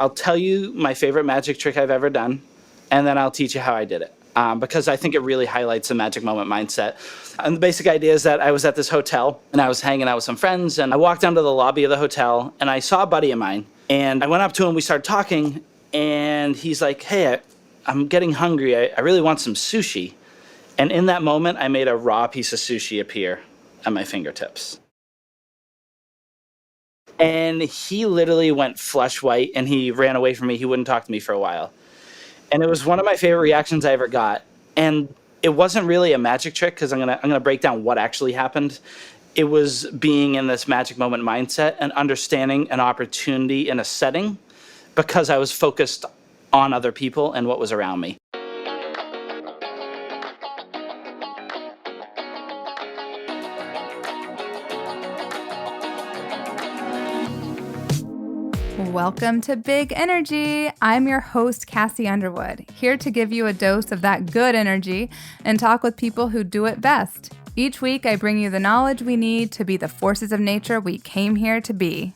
I'll tell you my favorite magic trick I've ever done, and then I'll teach you how I did it. Because I think it really highlights the magic moment mindset. And the basic idea is that I was at this hotel and I was hanging out with some friends, and I walked down to the lobby of the hotel and I saw a buddy of mine, and I went up to him, we started talking, and he's like, hey, I'm getting hungry. I really want some sushi. And in that moment, I made a raw piece of sushi appear at my fingertips. And he literally went flush white and he ran away from me. He wouldn't talk to me for a while. And it was one of my favorite reactions I ever got. And it wasn't really a magic trick, because I'm gonna break down what actually happened. It was being in this magic moment mindset and understanding an opportunity in a setting, because I was focused on other people and what was around me. Welcome to Big Energy. I'm your host, Kassi Underwood, here to give you a dose of that good energy and talk with people who do it best. Each week, I bring you the knowledge we need to be the forces of nature we came here to be.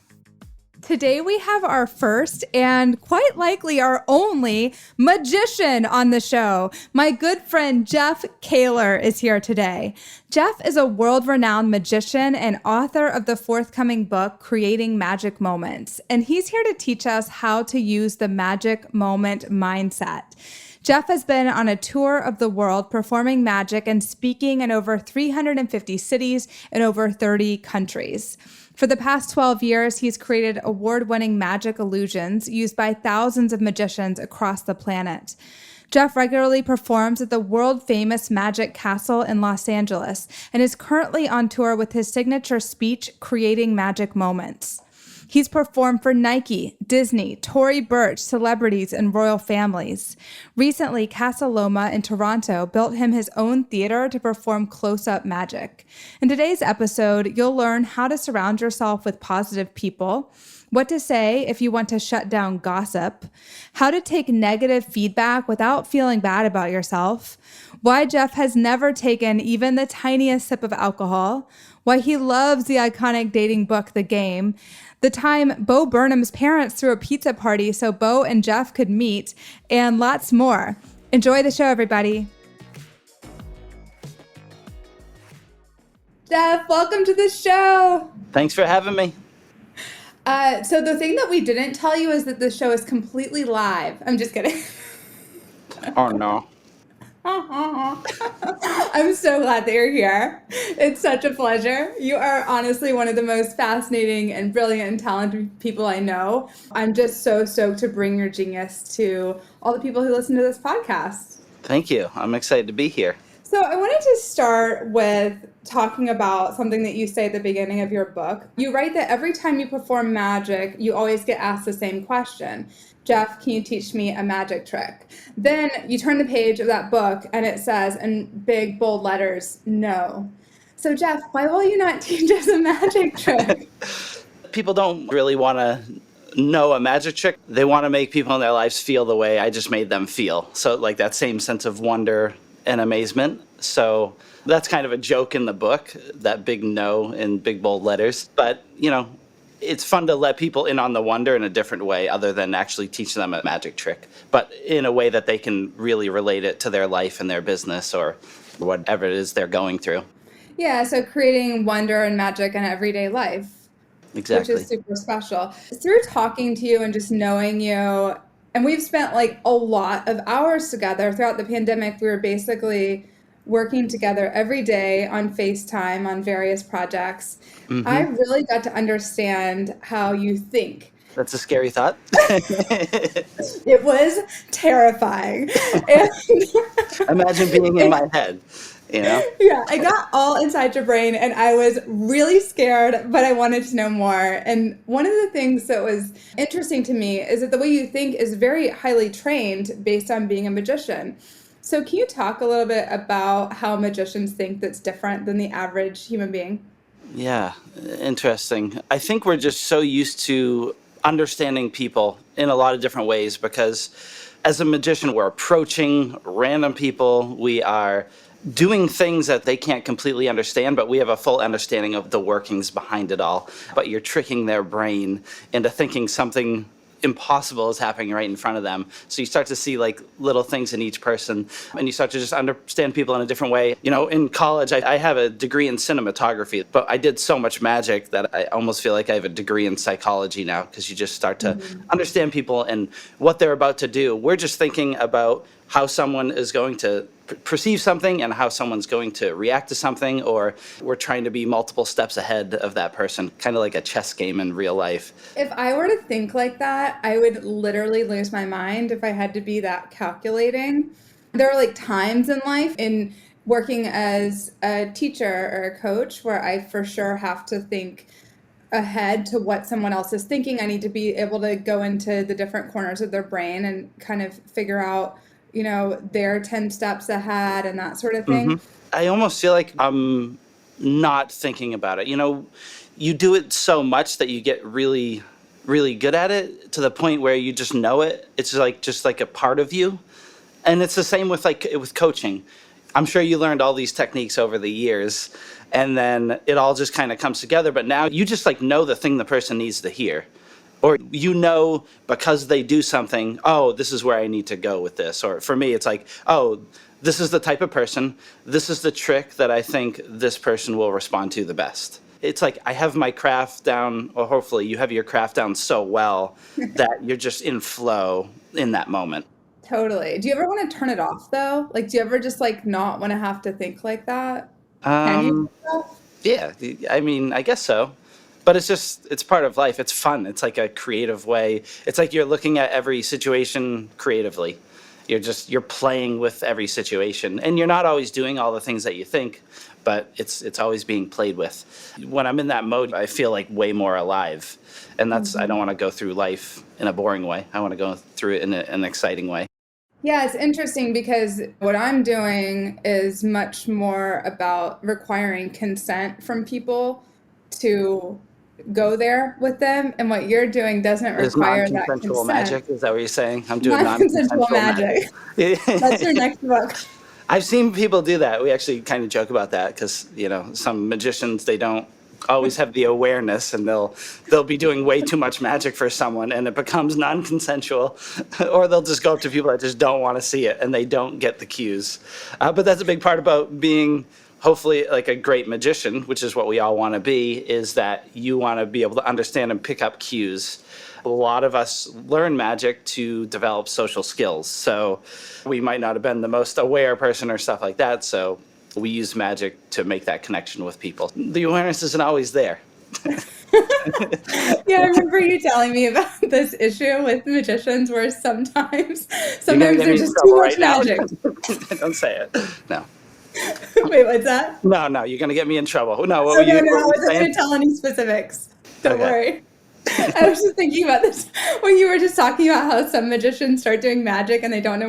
Today we have our first and quite likely our only magician on the show. My good friend Jeff Kaylor is here today. Jeff is a world-renowned magician and author of the forthcoming book, Creating Magic Moments. And he's here to teach us how to use the magic moment mindset. Jeff has been on a tour of the world performing magic and speaking in over 350 cities in over 30 countries. For the past 12 years, he's created award-winning magic illusions used by thousands of magicians across the planet. Jeff regularly performs at the world-famous Magic Castle in Los Angeles and is currently on tour with his signature speech, Creating Magic Moments. He's performed for Nike, Disney, Tory Burch, celebrities, and royal families. Recently, Casa Loma in Toronto built him his own theater to perform close-up magic. In today's episode, you'll learn how to surround yourself with positive people, what to say if you want to shut down gossip, how to take negative feedback without feeling bad about yourself, why Jeff has never taken even the tiniest sip of alcohol, why he loves the iconic dating book, The Game, the time Bo Burnham's parents threw a pizza party so Bo and Jeff could meet, and lots more. Enjoy the show, everybody. Jeff, welcome to the show. Thanks for having me. So the thing that we didn't tell you is that the show is completely live. I'm just kidding. Oh, no. I'm so glad that you're here. It's such a pleasure. You are honestly one of the most fascinating and brilliant and talented people I know. I'm just so stoked to bring your genius to all the people who listen to this podcast. Thank you. I'm excited to be here. So I wanted to start with talking about something that you say at the beginning of your book. You write that every time you perform magic, you always get asked the same question. Jeff, can you teach me a magic trick? Then you turn the page of that book and it says in big, bold letters, no. So Jeff, why will you not teach us a magic trick? People don't really want to know a magic trick. They want to make people in their lives feel the way I just made them feel. So like that same sense of wonder and amazement. So that's kind of a joke in the book, that big no in big, bold letters. But, you know, it's fun to let people in on the wonder in a different way other than actually teach them a magic trick, but in a way that they can really relate it to their life and their business or whatever it is they're going through. Yeah, so creating wonder and magic in everyday life. Exactly. Which is super special. Through talking to you and just knowing you, and we've spent like a lot of hours together throughout the pandemic. We were basically working together every day on FaceTime on various projects. Mm-hmm. I really got to understand how you think. That's a scary thought. It was terrifying. Imagine being in my head, you know? Yeah, I got all inside your brain and I was really scared, but I wanted to know more. And one of the things that was interesting to me is that the way you think is very highly trained based on being a magician. So can you talk a little bit about how magicians think that's different than the average human being? Yeah, interesting. I think we're just so used to understanding people in a lot of different ways because as a magician, we're approaching random people. We are doing things that they can't completely understand, but we have a full understanding of the workings behind it all. But you're tricking their brain into thinking something impossible is happening right in front of them. So you start to see like little things in each person, and you start to just understand people in a different way. In college, I have a degree in cinematography, but I did so much magic that I almost feel like I have a degree in psychology now, because you just start to understand people and what they're about to do. We're just thinking about how someone is going to perceive something and how someone's going to react to something, or we're trying to be multiple steps ahead of that person, kind of like a chess game in real life. If I were to think like that, I would literally lose my mind if I had to be that calculating. There are like times in life, in working as a teacher or a coach, where I for sure have to think ahead to what someone else is thinking. I need to be able to go into the different corners of their brain and kind of figure out, they're 10 steps ahead and that sort of thing. I almost feel like I'm not thinking about it. You do it so much that you get really, really good at it, to the point where you just know it. It's like just like a part of you. And it's the same with with coaching. I'm sure you learned all these techniques over the years, and then it all just kind of comes together. But now you just know the thing the person needs to hear. Or because they do something, oh, this is where I need to go with this. Or for me, it's like, oh, this is the type of person, this is the trick that I think this person will respond to the best. It's like I have my craft down, or hopefully you have your craft down so well that you're just in flow in that moment. Totally. Do you ever want to turn it off though? Like, do you ever just not want to have to think like that? Can you? Yeah, I mean, I guess so. But it's part of life. It's fun. It's like a creative way. It's like you're looking at every situation creatively. You're playing with every situation, and you're not always doing all the things that you think, but it's always being played with. When I'm in that mode, I feel like way more alive. And I don't want to go through life in a boring way. I want to go through it in an exciting way. Yeah, it's interesting because what I'm doing is much more about requiring consent from people to go there with them, and what you're doing doesn't require that consent. Non-consensual magic, is that what you're saying? I'm doing non-consensual magic. That's your next book. I've seen people do that. We actually kind of joke about that because, some magicians, they don't always have the awareness, and they'll be doing way too much magic for someone, and it becomes non-consensual, or they'll just go up to people that just don't want to see it, and they don't get the cues. But that's a big part about being hopefully like a great magician, which is what we all want to be, is that you want to be able to understand and pick up cues. A lot of us learn magic to develop social skills. So we might not have been the most aware person or stuff like that. So we use magic to make that connection with people. The awareness isn't always there. Yeah, I remember you telling me about this issue with magicians where sometimes there's just too much magic. Don't say it. No. Wait, what's that? No, you're going to get me in trouble. No, I wasn't going to tell any specifics. Don't worry. I was just thinking about this when you were just talking about how some magicians start doing magic and they don't know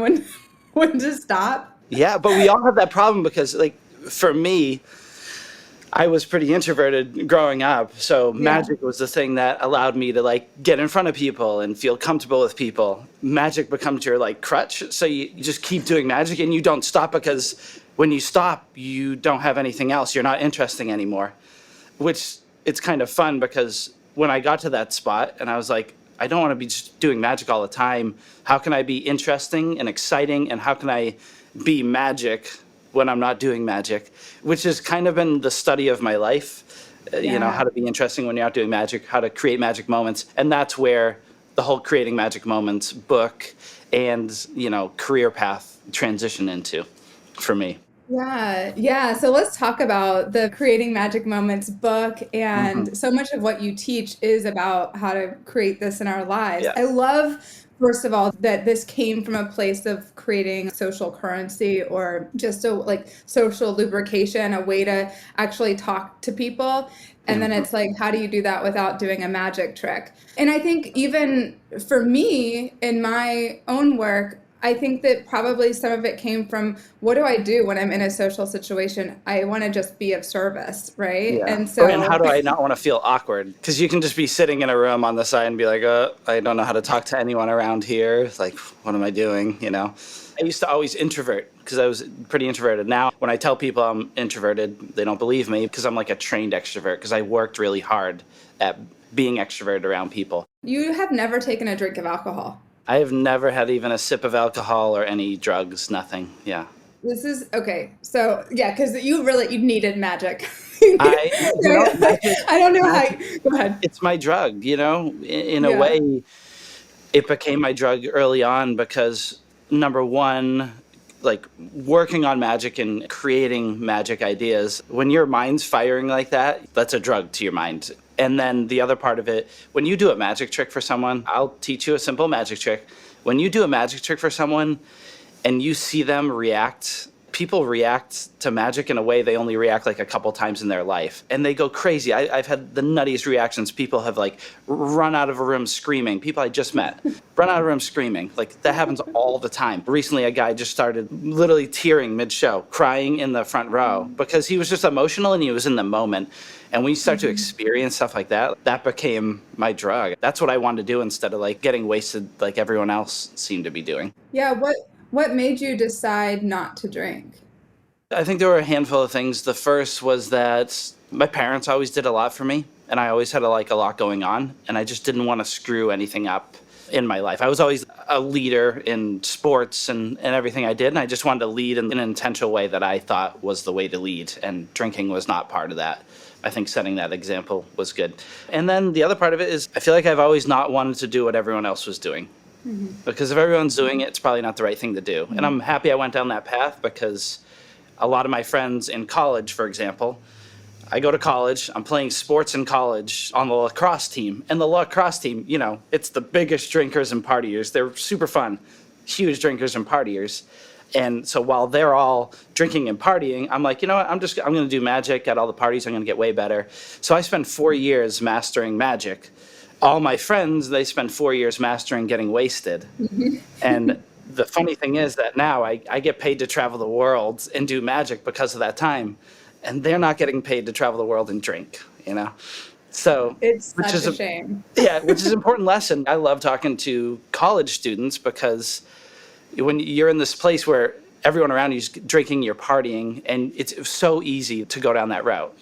when to stop. Yeah, but we all have that problem because, for me, I was pretty introverted growing up. So magic was the thing that allowed me to, get in front of people and feel comfortable with people. Magic becomes your, crutch. So you just keep doing magic and you don't stop, because when you stop, you don't have anything else. You're not interesting anymore, which it's kind of fun, because when I got to that spot and I was like, I don't want to be just doing magic all the time. How can I be interesting and exciting? And how can I be magic when I'm not doing magic? Which has kind of been the study of my life, how to be interesting when you're not doing magic, how to create magic moments. And that's where the whole Creating Magic Moments book and, career path transition into for me. Yeah. So let's talk about the Creating Magic Moments book. And so much of what you teach is about how to create this in our lives. Yeah. I love, first of all, that this came from a place of creating social currency, or just social lubrication, a way to actually talk to people. And then it's how do you do that without doing a magic trick? And I think even for me in my own work, I think that probably some of it came from, what do I do when I'm in a social situation? I want to just be of service, right? Yeah. And how do I not want to feel awkward? Because you can just be sitting in a room on the side and be like, I don't know how to talk to anyone around here. It's like, what am I doing? I used to always introvert because I was pretty introverted. Now, when I tell people I'm introverted, they don't believe me, because I'm like a trained extrovert, because I worked really hard at being extroverted around people. You have never taken a drink of alcohol. I have never had even a sip of alcohol or any drugs, nothing. Yeah. This is okay. So yeah, because you needed magic. Magic, I don't know how. magic, Go ahead. it's my drug, in a Yeah. way, it became my drug early on because number one, like working on magic and creating magic ideas, when your mind's firing like that, that's a drug to your mind. And then the other part of it, when you do a magic trick for someone, I'll teach you a simple magic trick. When you do a magic trick for someone and you see them react, people react to magic in a way they only react like a couple times in their life, and they go crazy. I've had the nuttiest reactions. People have like run out of a room screaming. People I just met run out of a room screaming. Like that happens all the time. Recently, a guy just started literally tearing mid-show, crying in the front row because he was just emotional and he was in the moment. And when you start to experience stuff like that, that became my drug. That's what I wanted to do instead of like getting wasted like everyone else seemed to be doing. Yeah. What made you decide not to drink? I think there were a handful of things. The first was that my parents always did a lot for me, and I always had a lot going on, and I just didn't want to screw anything up in my life. I was always a leader in sports and everything I did, and I just wanted to lead in an intentional way that I thought was the way to lead, and drinking was not part of that. I think setting that example was good. And then the other part of it is I feel like I've always not wanted to do what everyone else was doing. Because if everyone's doing it, it's probably not the right thing to do. And I'm happy I went down that path because a lot of my friends in college, for example, I go to college, I'm playing sports in college on the lacrosse team. And the lacrosse team, it's the biggest drinkers and partiers. They're super fun, huge drinkers and partiers. And so while they're all drinking and partying, I'm like, you know what, I'm going to do magic at all the parties. I'm going to get way better. So I spent 4 years mastering magic. All my friends, they spend 4 years mastering getting wasted. And the funny thing is that now I get paid to travel the world and do magic because of that time. And they're not getting paid to travel the world and drink. So, It's which such is a shame. yeah, which is an important lesson. I love talking to college students because when you're in this place where everyone around you is drinking, you're partying, and it's so easy to go down that route.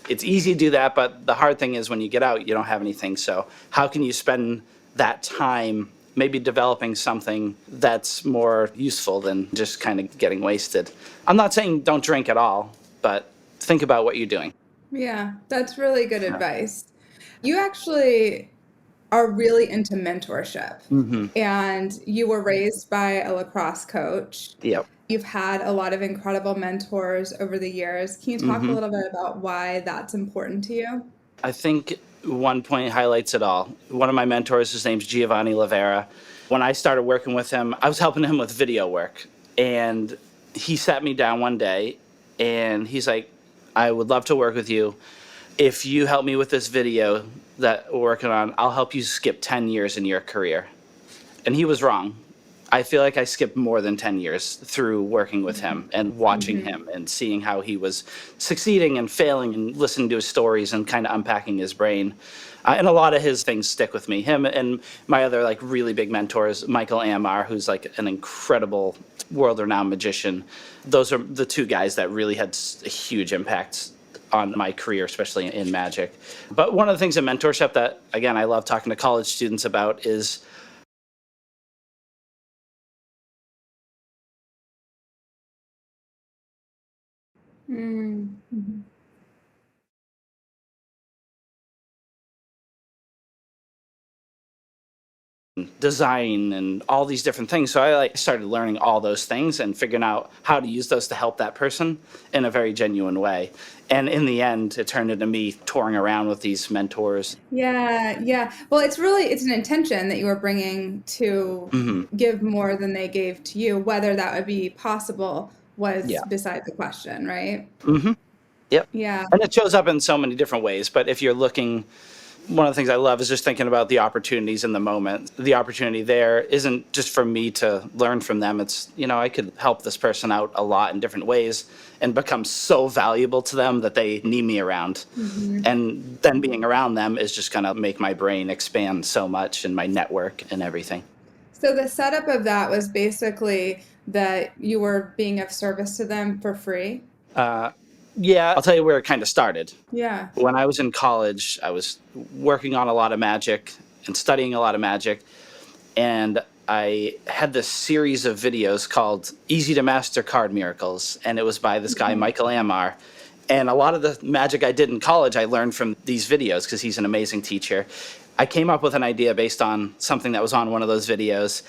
It's easy to do that, but the hard thing is when you get out, you don't have anything. So how can you spend that time maybe developing something that's more useful than just kind of getting wasted? I'm not saying don't drink at all, but think about what you're doing. Yeah, that's really good advice. You actually are really into mentorship, and you were raised by a lacrosse coach. Yep. You've had a lot of incredible mentors over the years. Can you talk a little bit about why that's important to you? I think one point highlights it all. One of my mentors, his name's Giovanni Lavera. When I started working with him, I was helping him with video work. And he sat me down one day and he's like, I would love to work with you. If you help me with this video that we're working on, I'll help you skip 10 years in your career. And he was wrong. I feel like I skipped more than 10 years through working with him and watching him and seeing how he was succeeding and failing and listening to his stories and kind of unpacking his brain. And a lot of his things stick with me. Him and my other really big mentors, Michael Amar, who's an incredible world-renowned magician. Those are the two guys that really had a huge impact on my career, especially in magic. But one of the things in mentorship that, again, I love talking to college students about is Mm-hmm. design and all these different things. So I started learning all those things and figuring out how to use those to help that person in a very genuine way. And in the end, it turned into me touring around with these mentors. Yeah, yeah. Well, it's an intention that you were bringing to give more than they gave to you. Whether that would be possible was Yeah. beside the question, right? Yep. Yeah. And it shows up in so many different ways. But if you're looking, one of the things I love is just thinking about the opportunities in the moment. The opportunity there isn't just for me to learn from them. It's, I could help this person out a lot in different ways and become so valuable to them that they need me around. And then being around them is just going to make my brain expand so much and my network and everything. So the setup of that was basically that you were being of service to them for free. Yeah, I'll tell you where it kind of started. Yeah. When I was in college, I was working on a lot of magic, and studying a lot of magic. And I had this series of videos called Easy to Master Card Miracles. And it was by this guy, Michael Amar. And a lot of the magic I did in college, I learned from these videos because he's an amazing teacher. I came up with an idea based on something that was on one of those videos.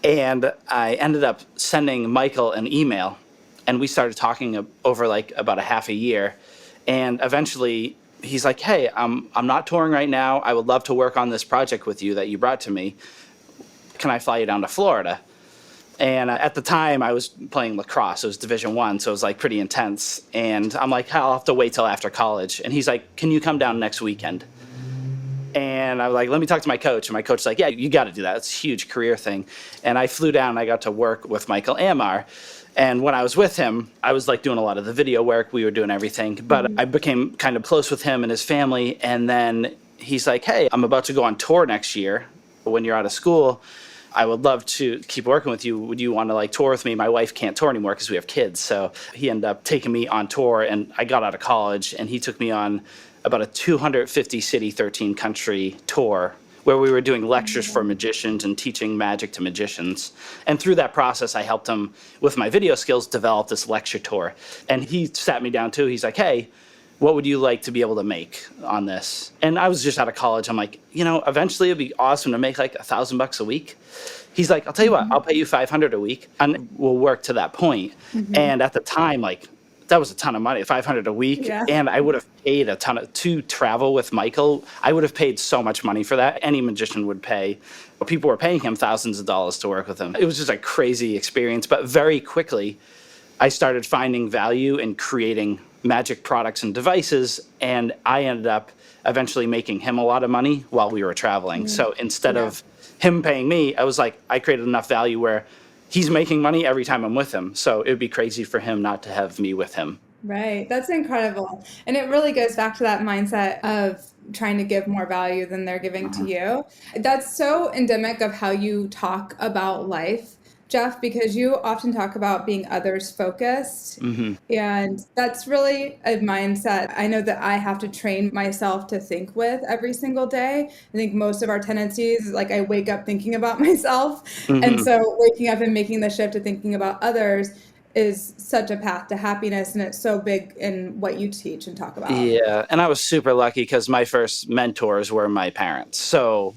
And I ended up sending Michael an email. And we started talking over like about a half a year. And eventually he's like, hey, I'm not touring right now. I would love to work on this project with you that you brought to me. Can I fly you down to Florida? And at the time I was playing lacrosse. It was Division I, so it was like pretty intense. And I'm like, I'll have to wait till after college. And he's like, can you come down next weekend? And I was like, let me talk to my coach. And my coach's like, yeah, you got to do that. It's a huge career thing. And I flew down and I got to work with Michael Amar. And when I was with him, I was like doing a lot of the video work. We were doing everything. But I became kind of close with him and his family. And then he's like, hey, I'm about to go on tour next year. When you're out of school, I would love to keep working with you. Would you want to like tour with me? My wife can't tour anymore because we have kids. So he ended up taking me on tour, and I got out of college and he took me on about a 250 city, 13 country tour where we were doing lectures for magicians and teaching magic to magicians. And through that process, I helped him with my video skills develop this lecture tour. And he sat me down too. He's like, hey, what would you like to be able to make on this? And I was just out of college. I'm like, eventually it'd be awesome to make like $1,000 a week. He's like, I'll tell you what, I'll pay you $500 a week and we'll work to that point. And at the time, like, that was a ton of money, $500 a week. Yeah. And I would have paid a ton to travel with Michael. I would have paid so much money for that. Any magician would pay. People were paying him thousands of dollars to work with him. It was just a crazy experience. But very quickly, I started finding value in creating magic products and devices. And I ended up eventually making him a lot of money while we were traveling. So instead of him paying me, I was like, I created enough value where he's making money every time I'm with him. So it would be crazy for him not to have me with him. Right. That's incredible. And it really goes back to that mindset of trying to give more value than they're giving to you. That's so endemic of how you talk about life, Jeff, because you often talk about being others focused. And that's really a mindset I know that I have to train myself to think with every single day. I think most of our tendencies, like I wake up thinking about myself. And so waking up and making the shift to thinking about others is such a path to happiness. And it's so big in what you teach and talk about. Yeah. And I was super lucky because my first mentors were my parents. So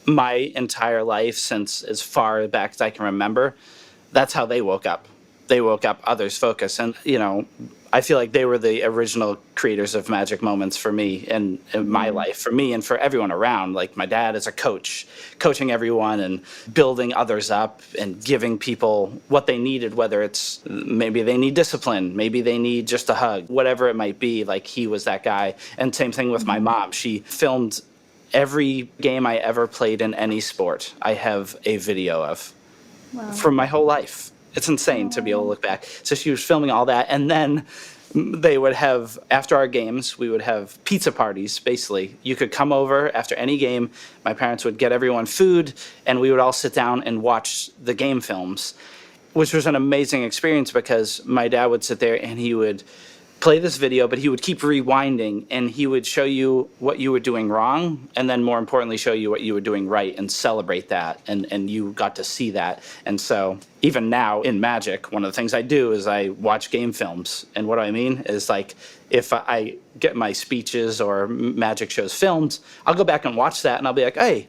my entire life, since as far back as I can remember, that's how they woke up. They woke up others focused. And, I feel like they were the original creators of magic moments for me in my life, for me and for everyone around. Like my dad is a coach, coaching everyone and building others up and giving people what they needed, whether it's maybe they need discipline, maybe they need just a hug, whatever it might be. Like he was that guy. And same thing with my mom. She filmed every game I ever played in any sport. I have a video of from my whole life. It's insane to be able to look back. So she was filming all that. And then they would have, after our games, we would have pizza parties, basically. You could come over after any game. My parents would get everyone food, and we would all sit down and watch the game films, which was an amazing experience because my dad would sit there and he would play this video, but he would keep rewinding and he would show you what you were doing wrong and then more importantly show you what you were doing right and celebrate that, and you got to see that. And so even now in magic, one of the things I do is I watch game films. And what do I mean is, like, if I get my speeches or magic shows filmed, I'll go back and watch that and I'll be like, hey,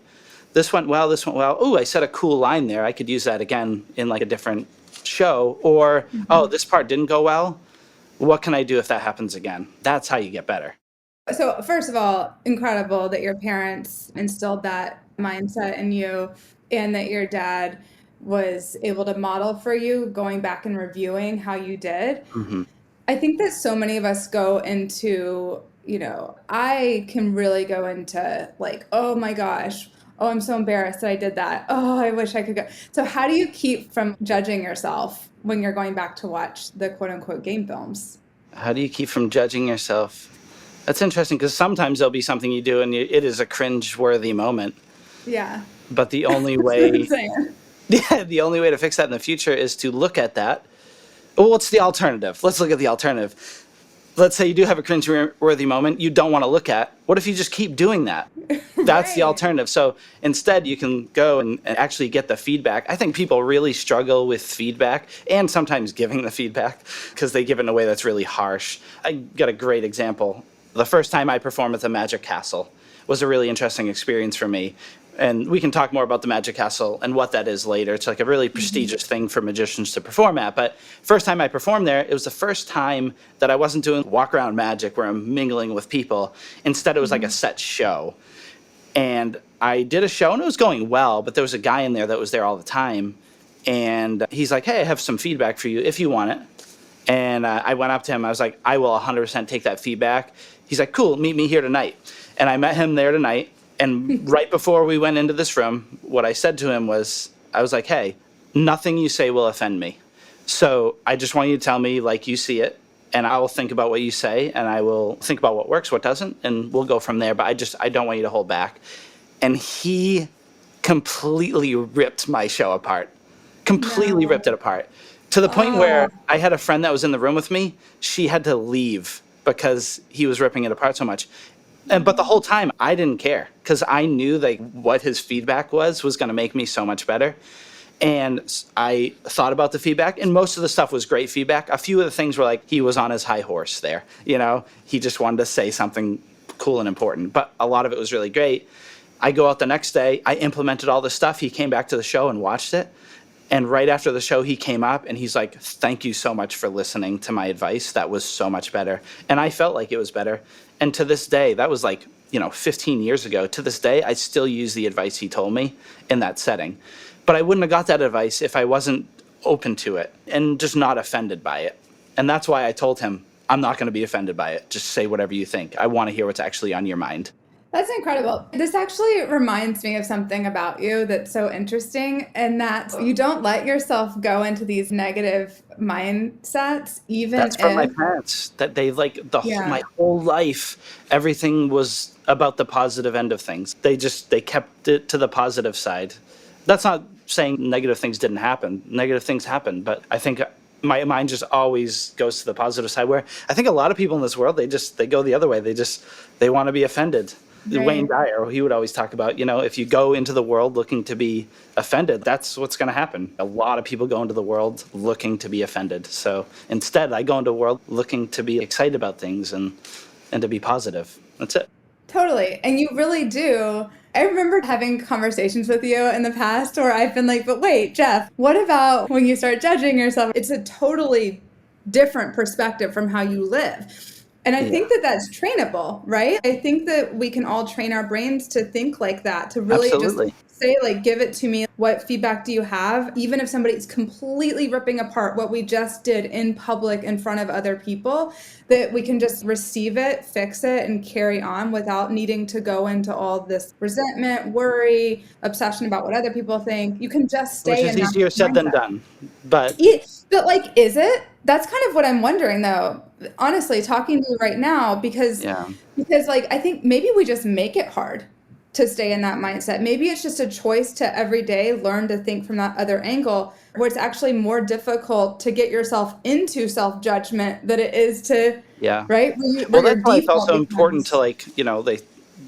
this went well. Oh, I said a cool line there. I could use that again in like a different show. Or oh, this part didn't go well. What can I do if that happens again? That's how you get better. So first of all, incredible that your parents instilled that mindset in you and that your dad was able to model for you, going back and reviewing how you did. I think that so many of us go into, I can really go into like, oh my gosh, oh, I'm so embarrassed that I did that. Oh, I wish I could go. So how do you keep from judging yourself when you're going back to watch the quote unquote game films? How do you keep from judging yourself? That's interesting because sometimes there'll be something you do and it is a cringe-worthy moment. Yeah. But the only way, the only way to fix that in the future is to look at that. Well, what's the alternative? Let's look at the alternative. let's say you do have a cringe-worthy moment you don't want to look at. What if you just keep doing that? That's the Right. alternative. So instead, you can go and actually get the feedback. I think people really struggle with feedback and sometimes giving the feedback because they give it in a way that's really harsh. I got a great example. The first time I performed at the Magic Castle was a really interesting experience for me. And we can talk more about the Magic Castle and what that is later. It's like a really prestigious thing for magicians to perform at. But first time I performed there, it was the first time that I wasn't doing walk around magic where I'm mingling with people. Instead, it was like a set show. And I did a show and it was going well, but there was a guy in there that was there all the time. And he's like, hey, I have some feedback for you if you want it. And I went up to him. I was like, I will 100% take that feedback. He's like, cool, meet me here tonight. And I met him there tonight. And right before we went into this room, what I said to him was, I was like, hey, nothing you say will offend me. So I just want you to tell me like you see it. And I will think about what you say. And I will think about what works, what doesn't. And we'll go from there. But I don't want you to hold back. And he completely ripped my show apart. Completely ripped it apart. To the point where I had a friend that was in the room with me. She had to leave because he was ripping it apart so much. But the whole time I didn't care because I knew like what his feedback was going to make me so much better. And I thought about the feedback, and most of the stuff was great feedback. A few of the things were like he was on his high horse there. He just wanted to say something cool and important. But a lot of it was really great. I go out the next day. I implemented all the stuff. He came back to the show and watched it. And right after the show, he came up and he's like, thank you so much for listening to my advice. That was so much better. And I felt like it was better. And to this day, that was like, 15 years ago. To this day, I still use the advice he told me in that setting. But I wouldn't have got that advice if I wasn't open to it and just not offended by it. And that's why I told him, I'm not going to be offended by it. Just say whatever you think. I want to hear what's actually on your mind. That's incredible. This actually reminds me of something about you that's so interesting, and that you don't let yourself go into these negative mindsets, even That's from my parents. That they my whole life, everything was about the positive end of things. They kept it to the positive side. That's not saying negative things didn't happen. Negative things happen, but I think my mind just always goes to the positive side. Where I think a lot of people in this world, they go the other way. They want to be offended. Right. Wayne Dyer, he would always talk about, if you go into the world looking to be offended, that's what's going to happen. A lot of people go into the world looking to be offended. So instead, I go into the world looking to be excited about things and to be positive. That's it. Totally. And you really do. I remember having conversations with you in the past where I've been like, but wait, Jeff, what about when you start judging yourself? It's a totally different perspective from how you live. And I think that that's trainable, right? I think that we can all train our brains to think like that, to really Absolutely. just say, like, give it to me. What feedback do you have? Even if somebody's completely ripping apart what we just did in public in front of other people, that we can just receive it, fix it, and carry on without needing to go into all this resentment, worry, obsession about what other people think. You can just stay Which is in that easier said than mindset. done. But But is it? That's kind of what I'm wondering, though. Honestly, talking to you right now, because I think maybe we just make it hard to stay in that mindset. Maybe it's just a choice to every day learn to think from that other angle, where it's actually more difficult to get yourself into self-judgment than it is to, right? Well, that's why it's also important to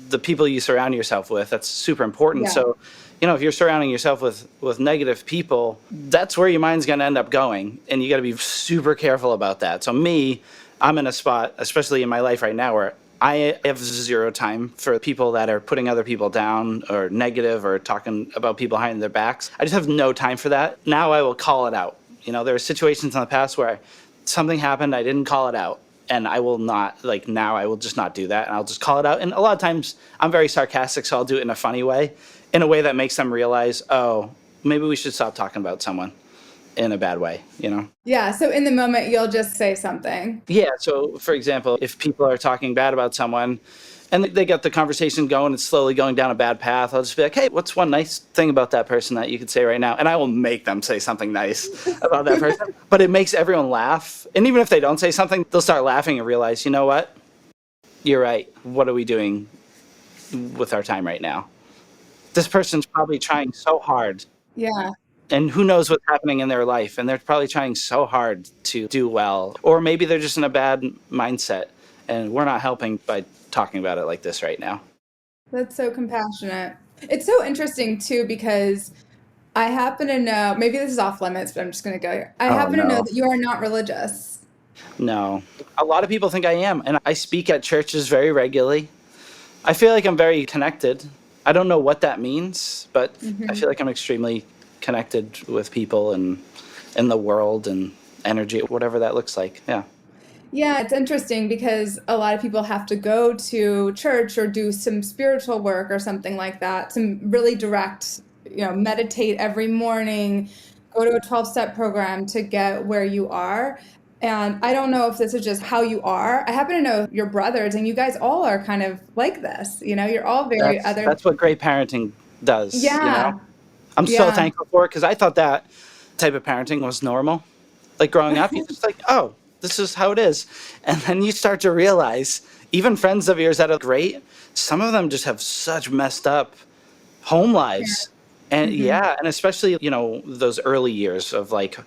the people you surround yourself with. That's super important. Yeah. So, if you're surrounding yourself with negative people, that's where your mind's going to end up going. And you got to be super careful about that. So I'm in a spot, especially in my life right now, where I have zero time for people that are putting other people down or negative or talking about people behind their backs. I just have no time for that. Now I will call it out. There are situations in the past where something happened, I didn't call it out. And I will not, now I will just not do that. And I'll just call it out. And a lot of times I'm very sarcastic, so I'll do it in a funny way, in a way that makes them realize, oh, maybe we should stop talking about someone in a bad way, Yeah, so in the moment, you'll just say something. Yeah, so for example, if people are talking bad about someone and they get the conversation going, it's slowly going down a bad path, I'll just be like, hey, what's one nice thing about that person that you could say right now? And I will make them say something nice about that person. But it makes everyone laugh. And even if they don't say something, they'll start laughing and realize, you know what? You're right. What are we doing with our time right now? This person's probably trying so hard. Yeah. And who knows what's happening in their life. And they're probably trying so hard to do well. Or maybe they're just in a bad mindset. And we're not helping by talking about it like this right now. That's so compassionate. It's so interesting too because I happen to know, maybe this is off limits, but I'm just going to go here. I Oh, happen to know no. that you are not religious. No. A lot of people think I am. And I speak at churches very regularly. I feel like I'm very connected. I don't know what that means, but I feel like I'm extremely connected with people and in the world and energy, whatever that looks like. Yeah. Yeah, it's interesting because a lot of people have to go to church or do some spiritual work or something like that, some really direct, meditate every morning, go to a 12-step program to get where you are. And I don't know if this is just how you are. I happen to know your brothers, and you guys all are kind of like this. You're all very That's what great parenting does. Yeah, I'm so yeah, thankful for it because I thought that type of parenting was normal. Like growing up, you're just like, oh, this is how it is. And then you start to realize, even friends of yours that are great, some of them just have such messed up home lives. And and especially, those early years of like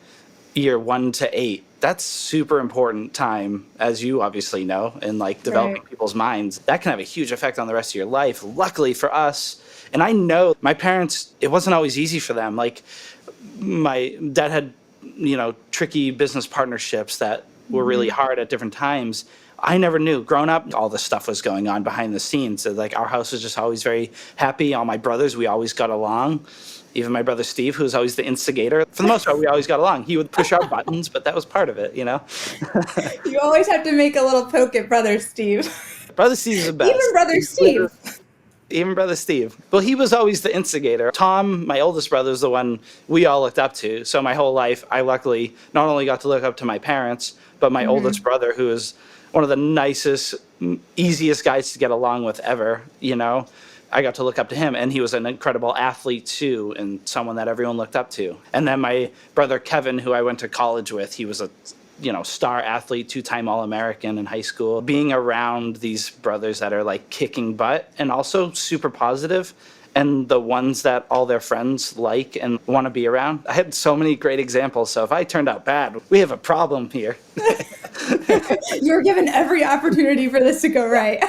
year 1 to 8, that's super important time, as you obviously know, in like developing right. people's minds. That can have a huge effect on the rest of your life. Luckily for us, and I know my parents, it wasn't always easy for them. Like my dad had, tricky business partnerships that were really hard at different times. I never knew. Growing up, all this stuff was going on behind the scenes. So, like, our house was just always very happy. All my brothers, we always got along. Even my brother Steve, who was always the instigator. For the most part, we always got along. He would push our buttons, but that was part of it, You always have to make a little poke at Brother Steve. Brother Steve's the best. Even Brother Steve. Even Brother Steve. Well, he was always the instigator. Tom, my oldest brother, is the one we all looked up to. So my whole life, I luckily not only got to look up to my parents, but my oldest brother, who is one of the nicest, easiest guys to get along with ever, I got to look up to him, and he was an incredible athlete too, and someone that everyone looked up to. And then my brother Kevin, who I went to college with, he was a star athlete, 2-time All-American in high school. Being around these brothers that are like kicking butt and also super positive, and the ones that all their friends like and want to be around. I had so many great examples. So if I turned out bad, we have a problem here. You're given every opportunity for this to go right.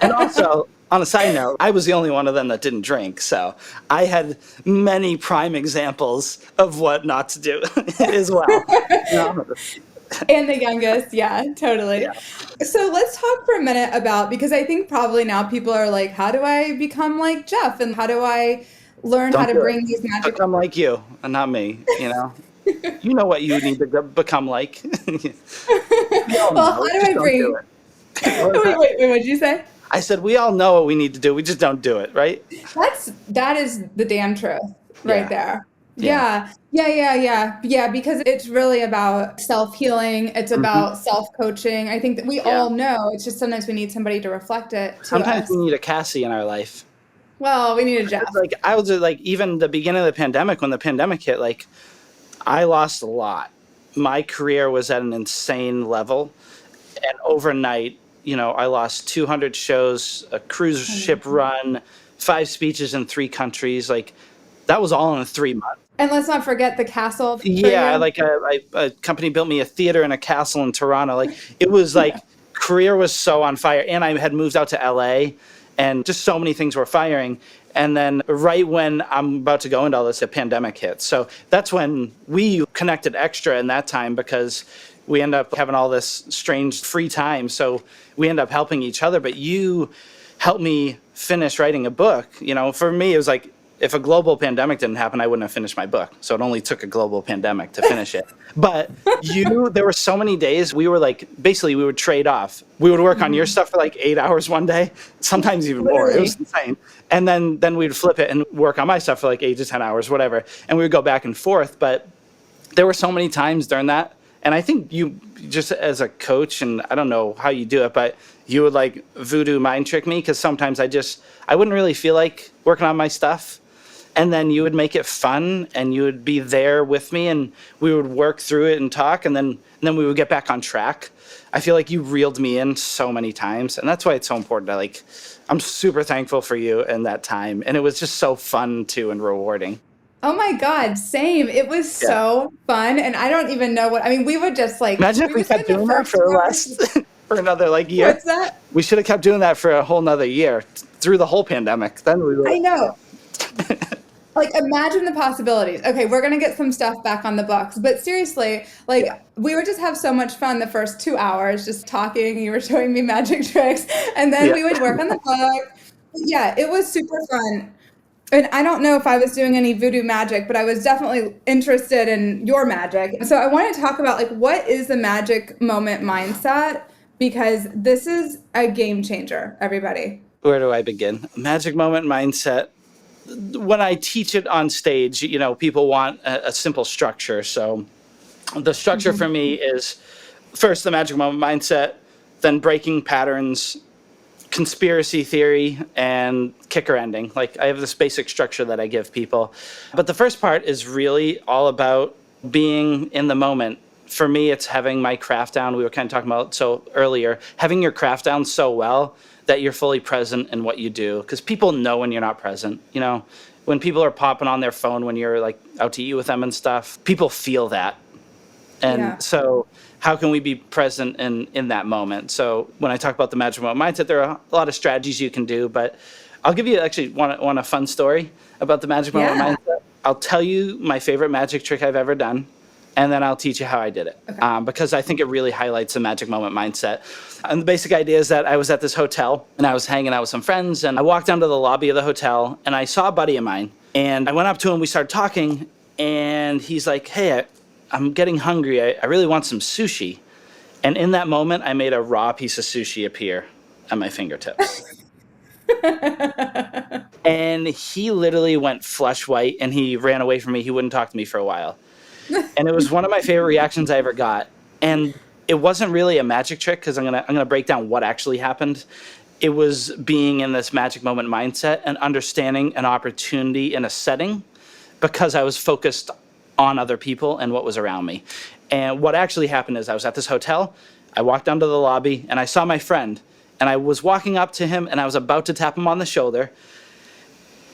And also, on a side note, I was the only one of them that didn't drink. So I had many prime examples of what not to do as well. And the youngest, yeah, totally. Yeah. So let's talk for a minute about, because I think probably now people are like, how do I become like Jeff? And how do I learn how to bring these magic... Become like you, and not me, You know what you need to become like. Well, how do I bring... Wait, what did you say? I said, we all know what we need to do. We just don't do it, right? That is the damn truth right there. Yeah. Yeah, because it's really about self-healing. It's about self-coaching. I think that we all know. It's just sometimes we need somebody to reflect it to Sometimes us. we need a Kassi in our life. Well, we need a Jeff. Like, I was like, even the beginning of the pandemic, when the pandemic hit, like, I lost a lot. My career was at an insane level. And overnight, I lost 200 shows, a cruise ship run, 5 speeches in 3 countries. Like, that was all in 3 months. And let's not forget the castle. Yeah, like a company built me a theater and a castle in Toronto. Like, it was like career was so on fire. And I had moved out to LA, and just so many things were firing. And then right when I'm about to go into all this, the pandemic hit. So that's when we connected extra in that time, because we end up having all this strange free time. So we end up helping each other. But you helped me finish writing a book. For me, it was like, if a global pandemic didn't happen, I wouldn't have finished my book. So it only took a global pandemic to finish it. But there were so many days we were like, basically we would trade off. We would work on your stuff for like 8 hours one day, sometimes even more. It was insane. And then we'd flip it and work on my stuff for like 8 to 10 hours, whatever. And we would go back and forth. But there were so many times during that. And I think you, just as a coach, and I don't know how you do it, but you would like voodoo mind trick me, because sometimes I wouldn't really feel like working on my stuff. And then you would make it fun, and you would be there with me, and we would work through it and talk, and then we would get back on track. I feel like you reeled me in so many times, and that's why it's so important. I'm super thankful for you in that time, and it was just so fun too and rewarding. Oh my God, same. It was Yeah. so fun. And I don't even know we would just Imagine if we we would spend kept the doing that first for 2 hours. for another like year. What's that? We should have kept doing that for a whole nother year through the whole pandemic. Then we would. I know. Like, imagine the possibilities. Okay, we're gonna get some stuff back on the books, but seriously, like, Yeah. we would just have so much fun the first 2 hours just talking. You were showing me magic tricks, and then Yeah. we would work on the book. Yeah, it was super fun. And I don't know if I was doing any voodoo magic, but I was definitely interested in your magic. So I want to talk about, like, what is the magic moment mindset? Because this is a game changer, everybody. Where do I begin? Magic moment mindset. When I teach it on stage, people want a simple structure. So the structure for me is first the magic moment mindset, then breaking patterns, conspiracy theory, and kicker ending. Like, I have this basic structure that I give people. But the first part is really all about being in the moment. For me, it's having my craft down. We were kind of talking about so earlier, having your craft down so well that you're fully present in what you do. Because people know when you're not present. When people are popping on their phone when you're like out to eat with them and stuff, people feel that. And Yeah. so how can we be present in that moment? So when I talk about the magic moment mindset, there are a lot of strategies you can do, but I'll give you actually one a fun story about the magic moment Yeah. mindset. I'll tell you my favorite magic trick I've ever done, and then I'll teach you how I did it. Okay. Because I think it really highlights the magic moment mindset. And the basic idea is that I was at this hotel and I was hanging out with some friends, and I walked down to the lobby of the hotel and I saw a buddy of mine, and I went up to him, we started talking, and he's like, "Hey, I'm getting hungry. I really want some sushi." And in that moment, I made a raw piece of sushi appear at my fingertips. And he literally went flush white and he ran away from me. He wouldn't talk to me for a while. And it was one of my favorite reactions I ever got. And it wasn't really a magic trick, because I'm gonna break down what actually happened. It was being in this magic moment mindset and understanding an opportunity in a setting, because I was focused on other people and what was around me. And what actually happened is I was at this hotel, I walked down to the lobby, and I saw my friend, and I was walking up to him, and I was about to tap him on the shoulder,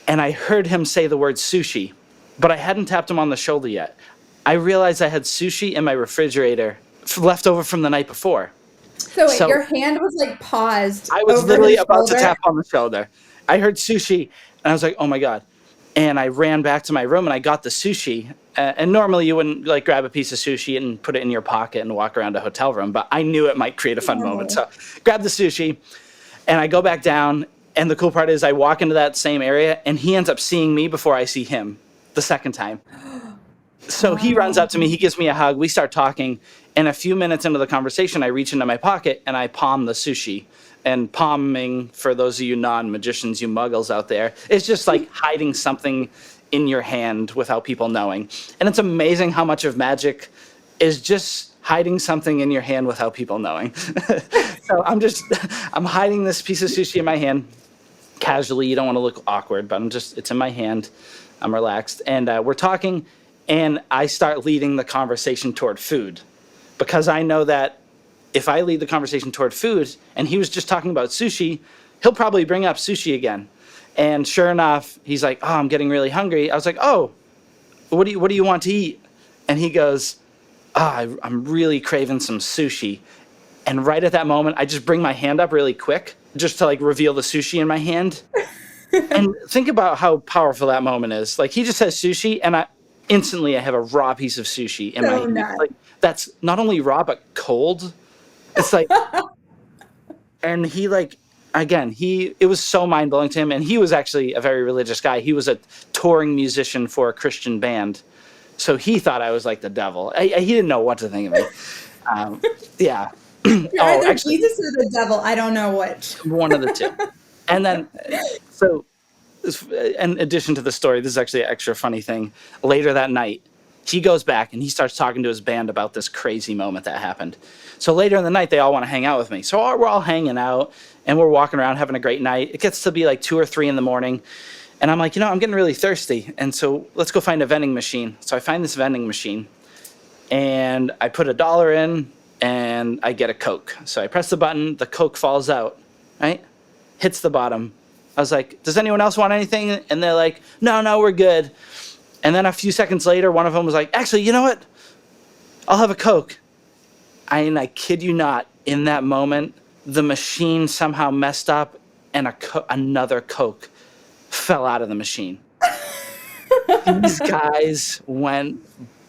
and I heard him say the word sushi, but I hadn't tapped him on the shoulder yet. I realized I had sushi in my refrigerator left over from the night before. So wait, So- your hand was like paused. I was over literally his about to shoulder? tap on the shoulder. I heard sushi, and I was like, "Oh my God." And I ran back to my room and I got the sushi. And normally you wouldn't like grab a piece of sushi and put it in your pocket and walk around a hotel room, but I knew it might create a fun moment. So grab the sushi and I go back down. And the cool part is I walk into that same area and he ends up seeing me before I see him the second time. So he runs up to me, he gives me a hug, we start talking, and a few minutes into the conversation, I reach into my pocket and I palm the sushi. And palming, for those of you non-magicians, you muggles out there, is just like hiding something in your hand without people knowing. And it's amazing how much of magic is just hiding something in your hand without people knowing. So I'm hiding this piece of sushi in my hand casually. You don't want to look awkward, but it's in my hand. I'm relaxed. And we're talking, and I start leading the conversation toward food, because I know that if I lead the conversation toward food and he was just talking about sushi, he'll probably bring up sushi again. And sure enough, he's like, "Oh, I'm getting really hungry." I was like, "Oh, what do you want to eat?" And he goes, I'm really craving some sushi." And right at that moment, I just bring my hand up really quick just to like reveal the sushi in my hand. And think about how powerful that moment is. Like, he just says sushi, and I have a raw piece of sushi in my So hand. nice. Like, that's not only raw but cold. It's like, and he like, again, it was so mind blowing to him. And he was actually a very religious guy. He was a touring musician for a Christian band. So he thought I was like the devil. He didn't know what to think of me. Yeah. You're either Jesus or the devil. I don't know which. One of the two. And then, so in addition to the story, this is actually an extra funny thing. Later that night, he goes back and he starts talking to his band about this crazy moment that happened. So later in the night, they all want to hang out with me. So we're all hanging out and we're walking around having a great night. It gets to be like 2 or 3 in the morning. And I'm like, I'm getting really thirsty. And so let's go find a vending machine. So I find this vending machine and I put $1 in and I get a Coke. So I press the button, the Coke falls out, right? Hits the bottom. I was like, "Does anyone else want anything?" And they're like, no, we're good." And then a few seconds later, one of them was like, actually, you know what? I'll have a Coke. I kid you not, in that moment, the machine somehow messed up and another Coke fell out of the machine. These guys went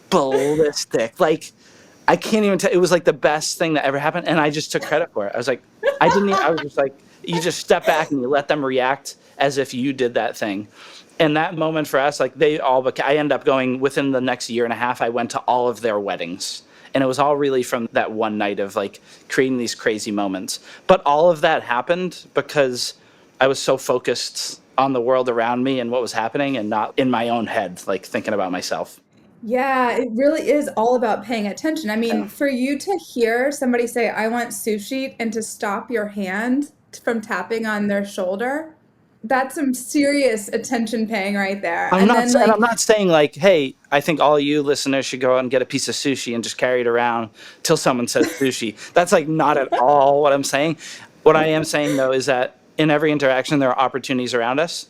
ballistic. Like, I can't even tell. It was like the best thing that ever happened. And I just took credit for it. I was like, I was just like, you just step back and you let them react as if you did that thing. And that moment for us, like I ended up going within the next year and a half, I went to all of their weddings. And it was all really from that one night of like creating these crazy moments. But all of that happened because I was so focused on the world around me and what was happening and not in my own head, like thinking about myself. Yeah, it really is all about paying attention. I mean, for you to hear somebody say, I want sushi, and to stop your hand from tapping on their shoulder, that's some serious attention paying right there. I'm And not, then, and like, I'm not saying like, hey, I think all you listeners should go out and get a piece of sushi and just carry it around till someone says sushi. That's like not at all what I'm saying. What I am saying though is that in every interaction there are opportunities around us,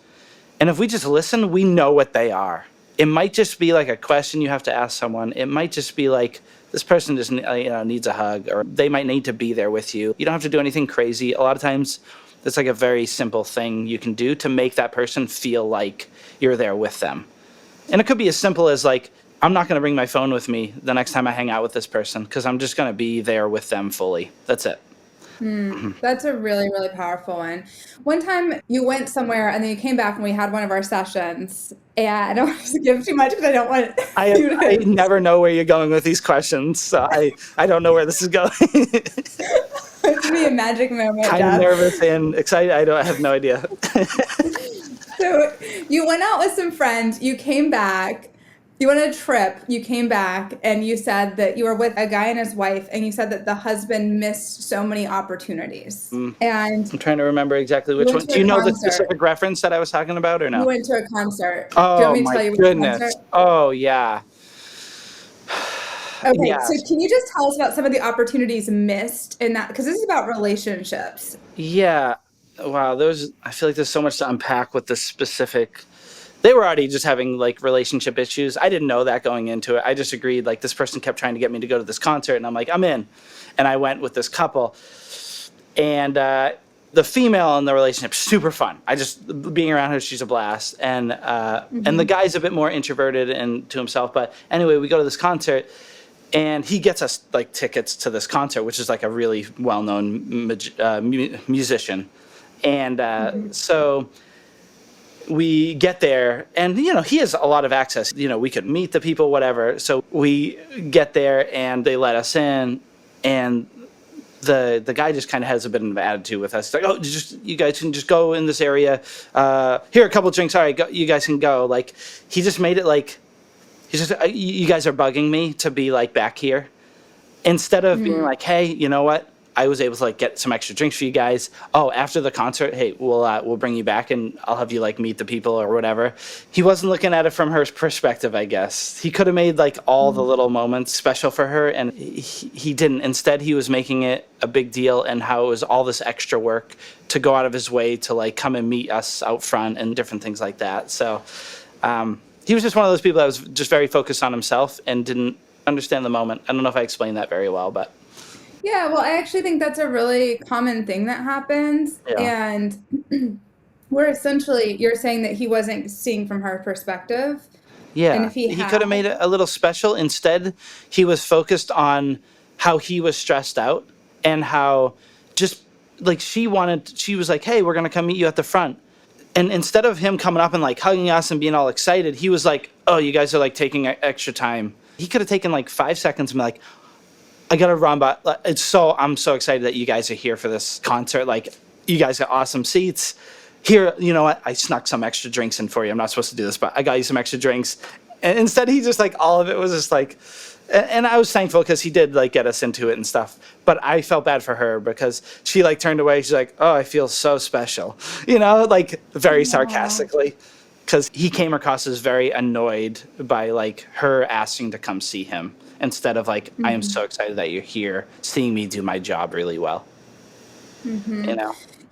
and if we just listen, we know what they are. It might just be like a question you have to ask someone. It might just be like this person just needs a hug, or they might need to be there with you. You don't have to do anything crazy. A lot of times it's like a very simple thing you can do to make that person feel like you're there with them. And it could be as simple as like, I'm not going to bring my phone with me the next time I hang out with this person because I'm just going to be there with them fully. That's it. that's a really, really powerful one. One time you went somewhere and then you came back and we had one of our sessions. And I don't want to give too much because I don't want you I to. never know where you're going with these questions, so I don't know where this is going. It could be a magic moment, Kind of Jeff. nervous and excited. I have no idea. So you went out with some friends, you came back, you went on a trip, you came back, and you said that you were with a guy and his wife, and you said that the husband missed so many opportunities. And I'm trying to remember exactly which went one. to Do you a know the concert. specific reference that I was talking about or You no? went to a concert. Do you want Oh me to my tell you which goodness. concert? Oh yeah. Okay, Yeah. so can you just tell us about some of the opportunities missed in that? Because this is about relationships. Yeah. Wow, I feel like there's so much to unpack with the specific. They were already just having like relationship issues. I didn't know that going into it. I just agreed, like this person kept trying to get me to go to this concert and I'm like, I'm in. And I went with this couple. And the female in the relationship, super fun. I just being around her, she's a blast. And the guy's a bit more introverted and to himself. But anyway, we go to this concert, and he gets us like tickets to this concert, which is like a really well-known musician. And so we get there, and he has a lot of access. We could meet the people, whatever. So we get there, and they let us in, and the guy just kind of has a bit of an attitude with us. He's like, oh, you guys can just go in this area. Here, a couple drinks. All right, you guys can go. Like, he just made it like, he's just, you guys are bugging me to be like back here. Instead of being like, hey, you know what? I was able to like get some extra drinks for you guys. Oh, after the concert, hey, we'll bring you back and I'll have you like meet the people or whatever. He wasn't looking at it from her perspective, I guess. He could have made like all the little moments special for her, and he didn't. Instead, he was making it a big deal, and how it was all this extra work to go out of his way to like come and meet us out front and different things like that. So he was just one of those people that was just very focused on himself and didn't understand the moment. I don't know if I explained that very well, but Yeah, well, I actually think that's a really common thing that happens. yeah. And where essentially you're saying that he wasn't seeing from her perspective. And Yeah, if he he had, could have made it a little special. Instead, he was focused on how he was stressed out and how just like she was like, hey, we're going to come meet you at the front. And instead of him coming up and like hugging us and being all excited, he was like, oh, you guys are like taking extra time. He could have taken like 5 seconds and be like, I gotta run, but I'm so excited that you guys are here for this concert. Like, you guys got awesome seats. Here, you know what? I snuck some extra drinks in for you. I'm not supposed to do this, but I got you some extra drinks. And instead, he just like all of it was just like, and I was thankful because he did like get us into it and stuff. But I felt bad for her because she like turned away. She's like, oh, I feel so special, like very sarcastically. Because he came across as very annoyed by like her asking to come see him instead of like, I am so excited that you're here, seeing me do my job really well.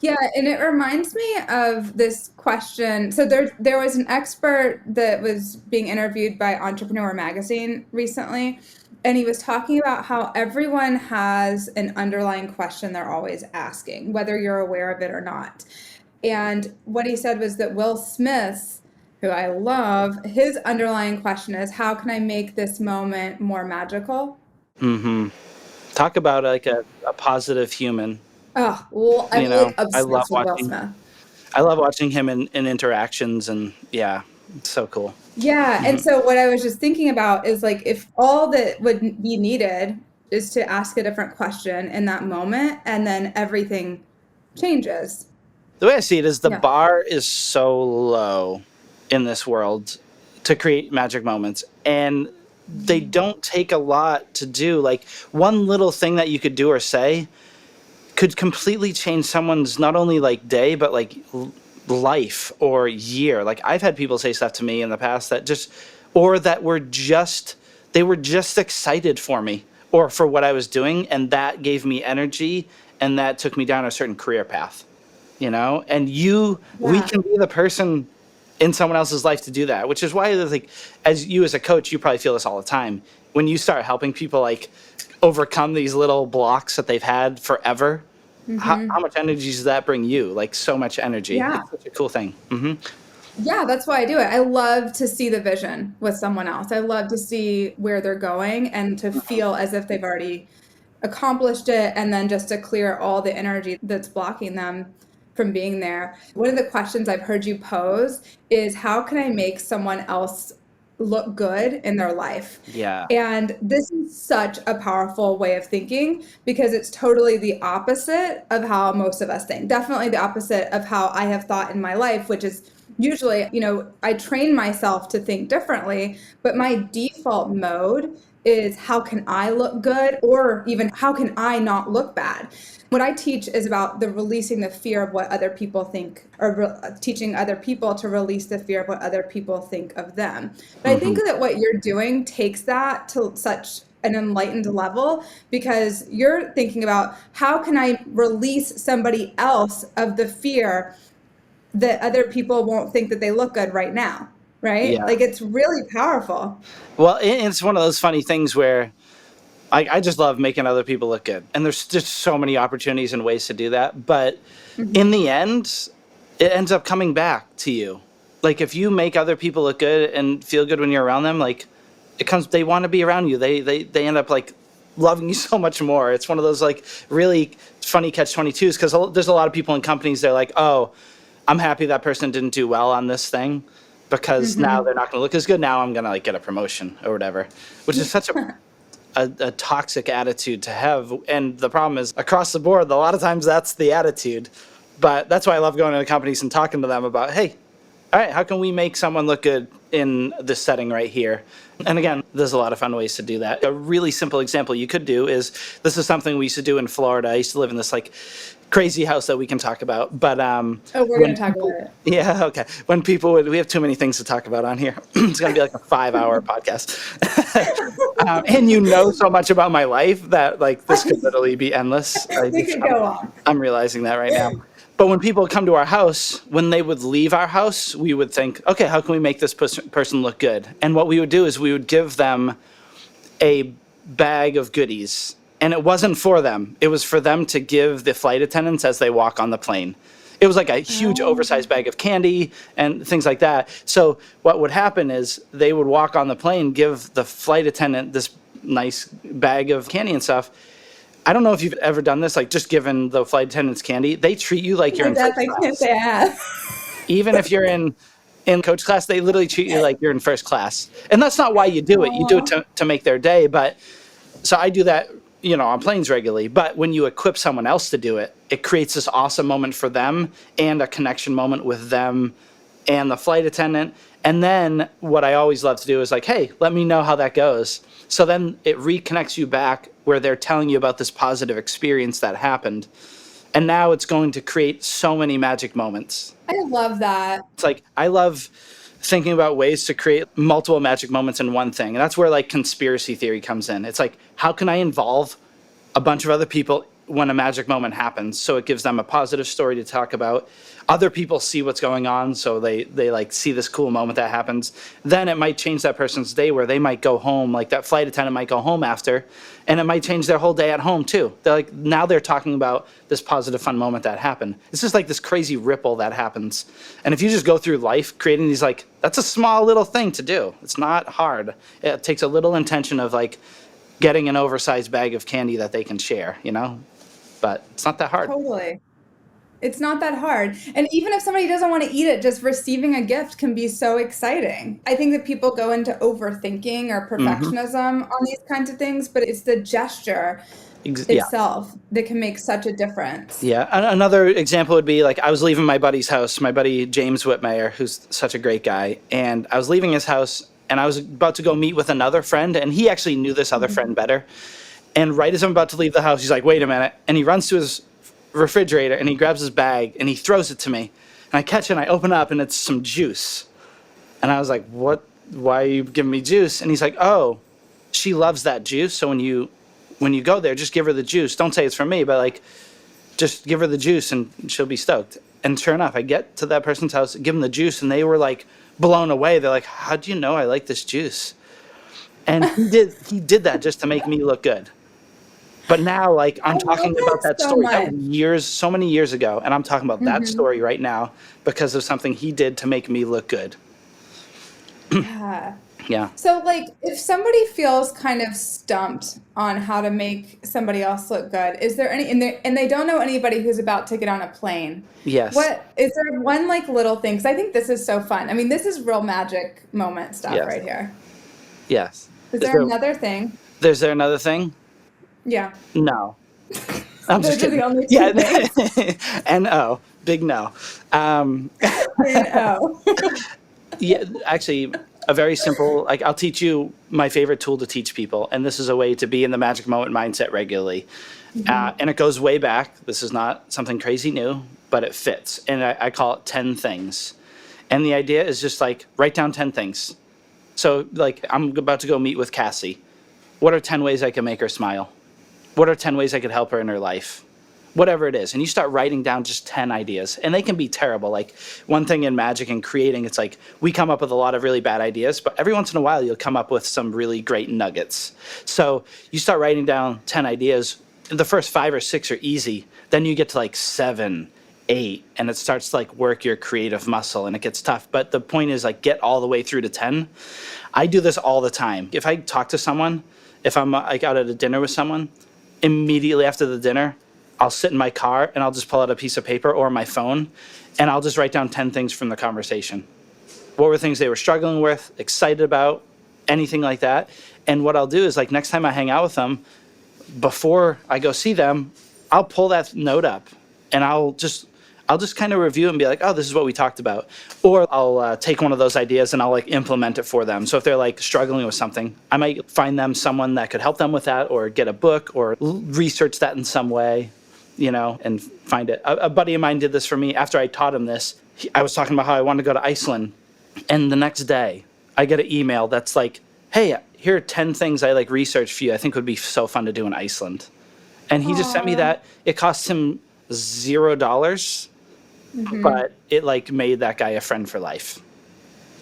Yeah, and it reminds me of this question. So there was an expert that was being interviewed by Entrepreneur Magazine recently, and he was talking about how everyone has an underlying question they're always asking, whether you're aware of it or not. And what he said was that Will Smith, who I love, his underlying question is, how can I make this moment more magical? Talk about like a positive human. Oh, well, I'm You know, like obsessed with Will Smith. I love watching him in interactions, and yeah, it's so cool. Yeah, and so what I was just thinking about is like if all that would be needed is to ask a different question in that moment, and then everything changes. The way I see it is the Yeah. bar is so low in this world to create magic moments, and they don't take a lot to do. Like one little thing that you could do or say could completely change someone's not only like day but like life or year. Like I've had people say stuff to me in the past that just, or that were just, they were just excited for me or for what I was doing, and that gave me energy, and that took me down a certain career path, you know. And we Yeah. can be the person in someone else's life to do that, which is why, like, as you as a coach, you probably feel this all the time when you start helping people like overcome these little blocks that they've had forever. How much energy does that bring you? Like so much energy. Yeah. It's such a cool thing. Yeah, that's why I do it. I love to see the vision with someone else. I love to see where they're going and to feel as if they've already accomplished it, and then just to clear all the energy that's blocking them from being there. One of the questions I've heard you pose is, how can I make someone else look good in their life? Yeah. And this is such a powerful way of thinking because it's totally the opposite of how most of us think. Definitely the opposite of how I have thought in my life, which is usually, I train myself to think differently, but my default mode is how can I look good, or even how can I not look bad? What I teach is about the releasing the fear of what other people think, or teaching other people to release the fear of what other people think of them. But I think that what you're doing takes that to such an enlightened level, because you're thinking about how can I release somebody else of the fear that other people won't think that they look good right now, right? Yeah. Like it's really powerful. Well, it's one of those funny things where I just love making other people look good. And there's just so many opportunities and ways to do that. But in the end, it ends up coming back to you. Like if you make other people look good and feel good when you're around them, like they want to be around you. They end up like loving you so much more. It's one of those like really funny catch-22s, because there's a lot of people in companies, they're like, oh, I'm happy that person didn't do well on this thing, because now they're not going to look as good. Now I'm going to like get a promotion or whatever, which is such a toxic attitude to have. And the problem is across the board, a lot of times that's the attitude. But that's why I love going into companies and talking to them about, hey, all right, how can we make someone look good in this setting right here? And again, there's a lot of fun ways to do that. A really simple example you could do is, this is something we used to do in Florida. I used to live in this like crazy house that we can talk about. But Oh, we're going to talk about it. yeah, okay. When people we have too many things to talk about on here. It's going to be like a 5-hour podcast. And you know so much about my life that like this could literally be endless. We could go on. I'm realizing that right now. But when people come to our house, when they would leave our house, we would think, okay, how can we make this person look good? And what we would do is we would give them a bag of goodies. And it wasn't for them. It was for them to give the flight attendants as they walk on the plane. It was like a huge oversized bag of candy and things like that. So what would happen is they would walk on the plane, give the flight attendant this nice bag of candy and stuff. I don't know if you've ever done this, like just given the flight attendants candy. They treat you like you're in first I class. can't say I have. Even if you're in coach class, they literally treat you like you're in first class. And that's not why you do it. You do it to make their day. But so I do that, on planes regularly. But when you equip someone else to do it, it creates this awesome moment for them and a connection moment with them and the flight attendant. And then what I always love to do is like, hey, let me know how that goes. So then it reconnects you back where they're telling you about this positive experience that happened. And now it's going to create so many magic moments. I love that. It's like, I love thinking about ways to create multiple magic moments in one thing. And that's where like conspiracy theory comes in. It's like, how can I involve a bunch of other people when a magic moment happens. So it gives them a positive story to talk about. Other people see what's going on, so they like see this cool moment that happens. Then it might change that person's day, where they might go home, like that flight attendant might go home after, and it might change their whole day at home too. They're like, now they're talking about this positive, fun moment that happened. It's just like this crazy ripple that happens. And if you just go through life creating these, like, that's a small little thing to do. It's not hard. It takes a little intention of like getting an oversized bag of candy that they can share, but it's not that hard. Totally. It's not that hard. And even if somebody doesn't want to eat it, just receiving a gift can be so exciting. I think that people go into overthinking or perfectionism on these kinds of things, but it's the gesture Yeah. itself that can make such a difference. Yeah. Another example would be, like, I was leaving my buddy's house, my buddy James Whitmeyer, who's such a great guy. And I was leaving his house and I was about to go meet with another friend, and he actually knew this other friend better. And right as I'm about to leave the house, he's like, wait a minute. And he runs to his refrigerator and he grabs his bag and he throws it to me. And I catch it and I open up and it's some juice. And I was like, what? Why are you giving me juice? And he's like, oh, she loves that juice. So when you go there, just give her the juice. Don't say it's from me, but like, just give her the juice and she'll be stoked. And sure enough, I get to that person's house, give them the juice, and they were like blown away. They're like, how do you know I like this juice? And he did that just to make me look good. But now, like, I'm talking about that so story. That much. was so many years ago, and I'm talking about that story right now because of something he did to make me look good. Yeah. Yeah. So, like, if somebody feels kind of stumped on how to make somebody else look good, is there any, and they don't know anybody who's about to get on a plane? Yes. What is there one like little thing? Because I think this is so fun. I mean, this is real magic moment stuff Yes. right here. Yes. Is there another thing? Is there another thing? Yeah. No. I'm Those just are the kidding. only two things. N-O. Big no. N-O. Yeah, actually, a very simple, like, I'll teach you my favorite tool to teach people, and this is a way to be in the magic moment mindset regularly. And it goes way back. This is not something crazy new, but it fits. And I call it 10 things. And the idea is just like, write down 10 things. So, like, I'm about to go meet with Kassi. What are 10 ways I can make her smile? What are 10 ways I could help her in her life? Whatever it is. And you start writing down just 10 ideas. And they can be terrible. Like, one thing in magic and creating, it's like we come up with a lot of really bad ideas, but every once in a while you'll come up with some really great nuggets. So you start writing down 10 ideas. The first 5 or 6 are easy. Then you get to like 7, 8, and it starts to like work your creative muscle, and it gets tough. But the point is, like, get all the way through to 10. I do this all the time. If I talk to someone, if I'm like out at a dinner with someone, immediately after the dinner, I'll sit in my car and I'll just pull out a piece of paper or my phone, and I'll just write down 10 things from the conversation. What were things they were struggling with, excited about, anything like that. And what I'll do is, like, next time I hang out with them, before I go see them, I'll pull that note up and I'll just kind of review it and be like, oh, this is what we talked about. Or I'll take one of those ideas and I'll like implement it for them. So if they're like struggling with something, I might find them someone that could help them with that, or get a book, or research that in some way, and find it. A buddy of mine did this for me after I taught him this. I was talking about how I wanted to go to Iceland. And the next day I get an email that's like, hey, here are 10 things I like researched for you I think would be so fun to do in Iceland. And he just sent me that. It cost him $0, but it like made that guy a friend for life.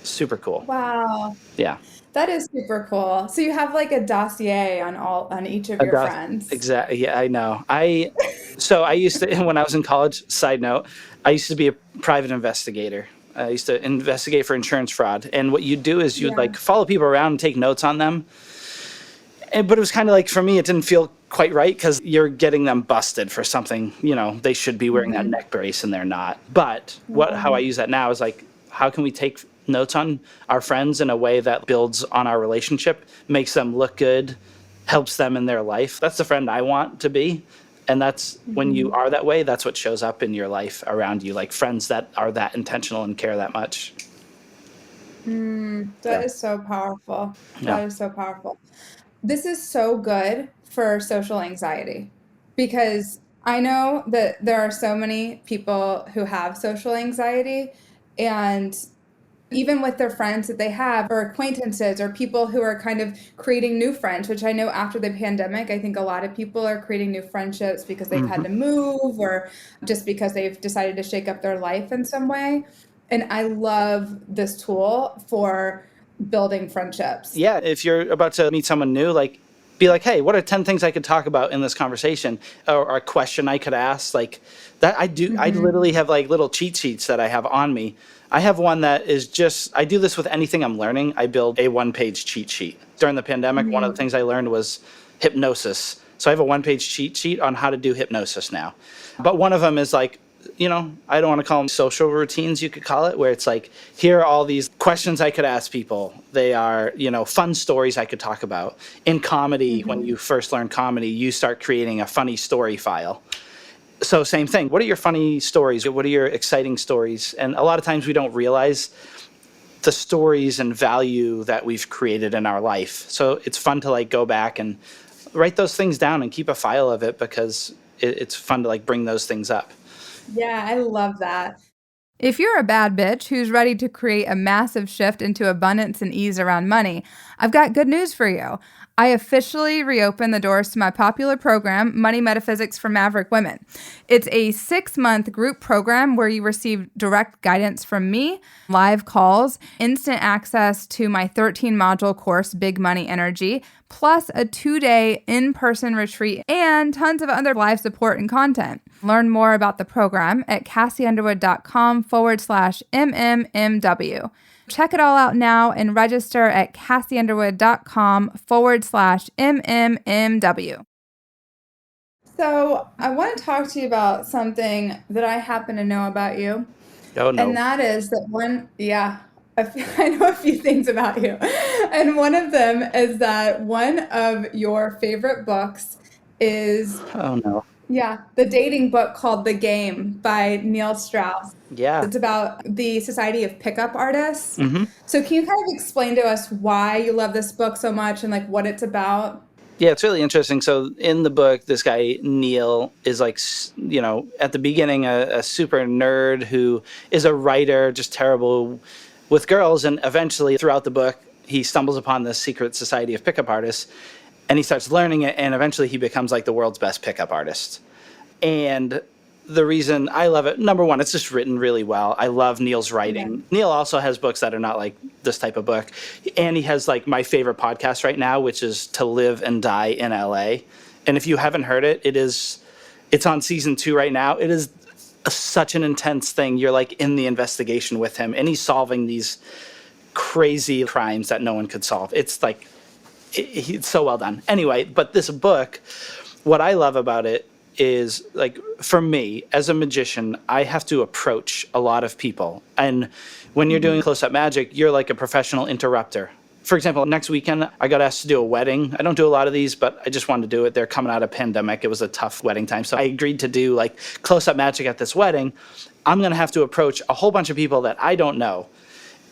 Super cool. Wow. Yeah. That is super cool. So you have like a dossier on each of your friends. Exactly. Yeah, I know. So I used to, when I was in college, side note, I used to be a private investigator. I used to investigate for insurance fraud. And what you'd do is you'd like follow people around and take notes on them. But it was kind of like, for me, it didn't feel quite right, because you're getting them busted for something, they should be wearing that neck brace and they're not. But how I use that now is like, how can we take notes on our friends in a way that builds on our relationship, makes them look good, helps them in their life? That's the friend I want to be. And that's when you are that way, that's what shows up in your life around you, like friends that are that intentional and care that much. That is so powerful. Yeah. That is so powerful. This is so good for social anxiety, because I know that there are so many people who have social anxiety, and even with their friends that they have or acquaintances or people who are kind of creating new friends, which I know after the pandemic, I think a lot of people are creating new friendships because they've had to move or just because they've decided to shake up their life in some way. And I love this tool for building friendships. Yeah, if you're about to meet someone new, like be like, hey, what are 10 things I could talk about in this conversation, or a question I could ask? Like that I do. I literally have like little cheat sheets that I have on me. I have one that is just, I do this with anything I'm learning. I build a one-page cheat sheet. During the pandemic, one of the things I learned was hypnosis. So I have a one-page cheat sheet on how to do hypnosis now. But one of them is like, I don't want to call them social routines, you could call it, where it's like, here are all these questions I could ask people. They are, fun stories I could talk about. In comedy, when you first learn comedy, you start creating a funny story file. So same thing. What are your funny stories? What are your exciting stories? And a lot of times we don't realize the stories and value that we've created in our life. So it's fun to like go back and write those things down and keep a file of it, because it's fun to like bring those things up. Yeah, I love that. If you're a bad bitch who's ready to create a massive shift into abundance and ease around money, I've got good news for you. I officially reopened the doors to my popular program, Money Metaphysics for Maverick Women. It's a 6-month group program where you receive direct guidance from me, live calls, instant access to my 13-module course, Big Money Energy, plus a 2-day in-person retreat and tons of other live support and content. Learn more about the program at kassiunderwood.com/MMMW. Check it all out now and register at kassiunderwood.com/MMMW. So I want to talk to you about something that I happen to know about you. Oh, no. And that is that I know a few things about you. And one of them is that one of your favorite books is Oh, no. the dating book called The Game by Neil Strauss. Yeah. It's about the Society of Pickup Artists. Mm-hmm. So can you kind of explain to us why you love this book so much and like what it's about? Yeah, it's really interesting. So in the book, this guy, Neil, is like, at the beginning, a super nerd who is a writer, just terrible with girls. And eventually, throughout the book, he stumbles upon this secret society of pickup artists, and he starts learning it. And eventually, he becomes like the world's best pickup artist. And the reason I love it, number one, it's just written really well. I love Neil's writing. Yeah. Neil also has books that are not like this type of book. And he has like my favorite podcast right now, which is To Live and Die in LA. And if you haven't heard it, it's on season 2 right now. It is such an intense thing. You're like in the investigation with him, and he's solving these crazy crimes that no one could solve. It's like, it's so well done. Anyway, but this book, what I love about it is, like, for me as a magician, I have to approach a lot of people. And when you're doing close-up magic, you're like a professional interrupter. For example, next weekend, I got asked to do a wedding. I don't do a lot of these, but I just wanted to do it. They're coming out of pandemic. It was a tough wedding time. So I agreed to do like close-up magic at this wedding. I'm going to have to approach a whole bunch of people that I don't know.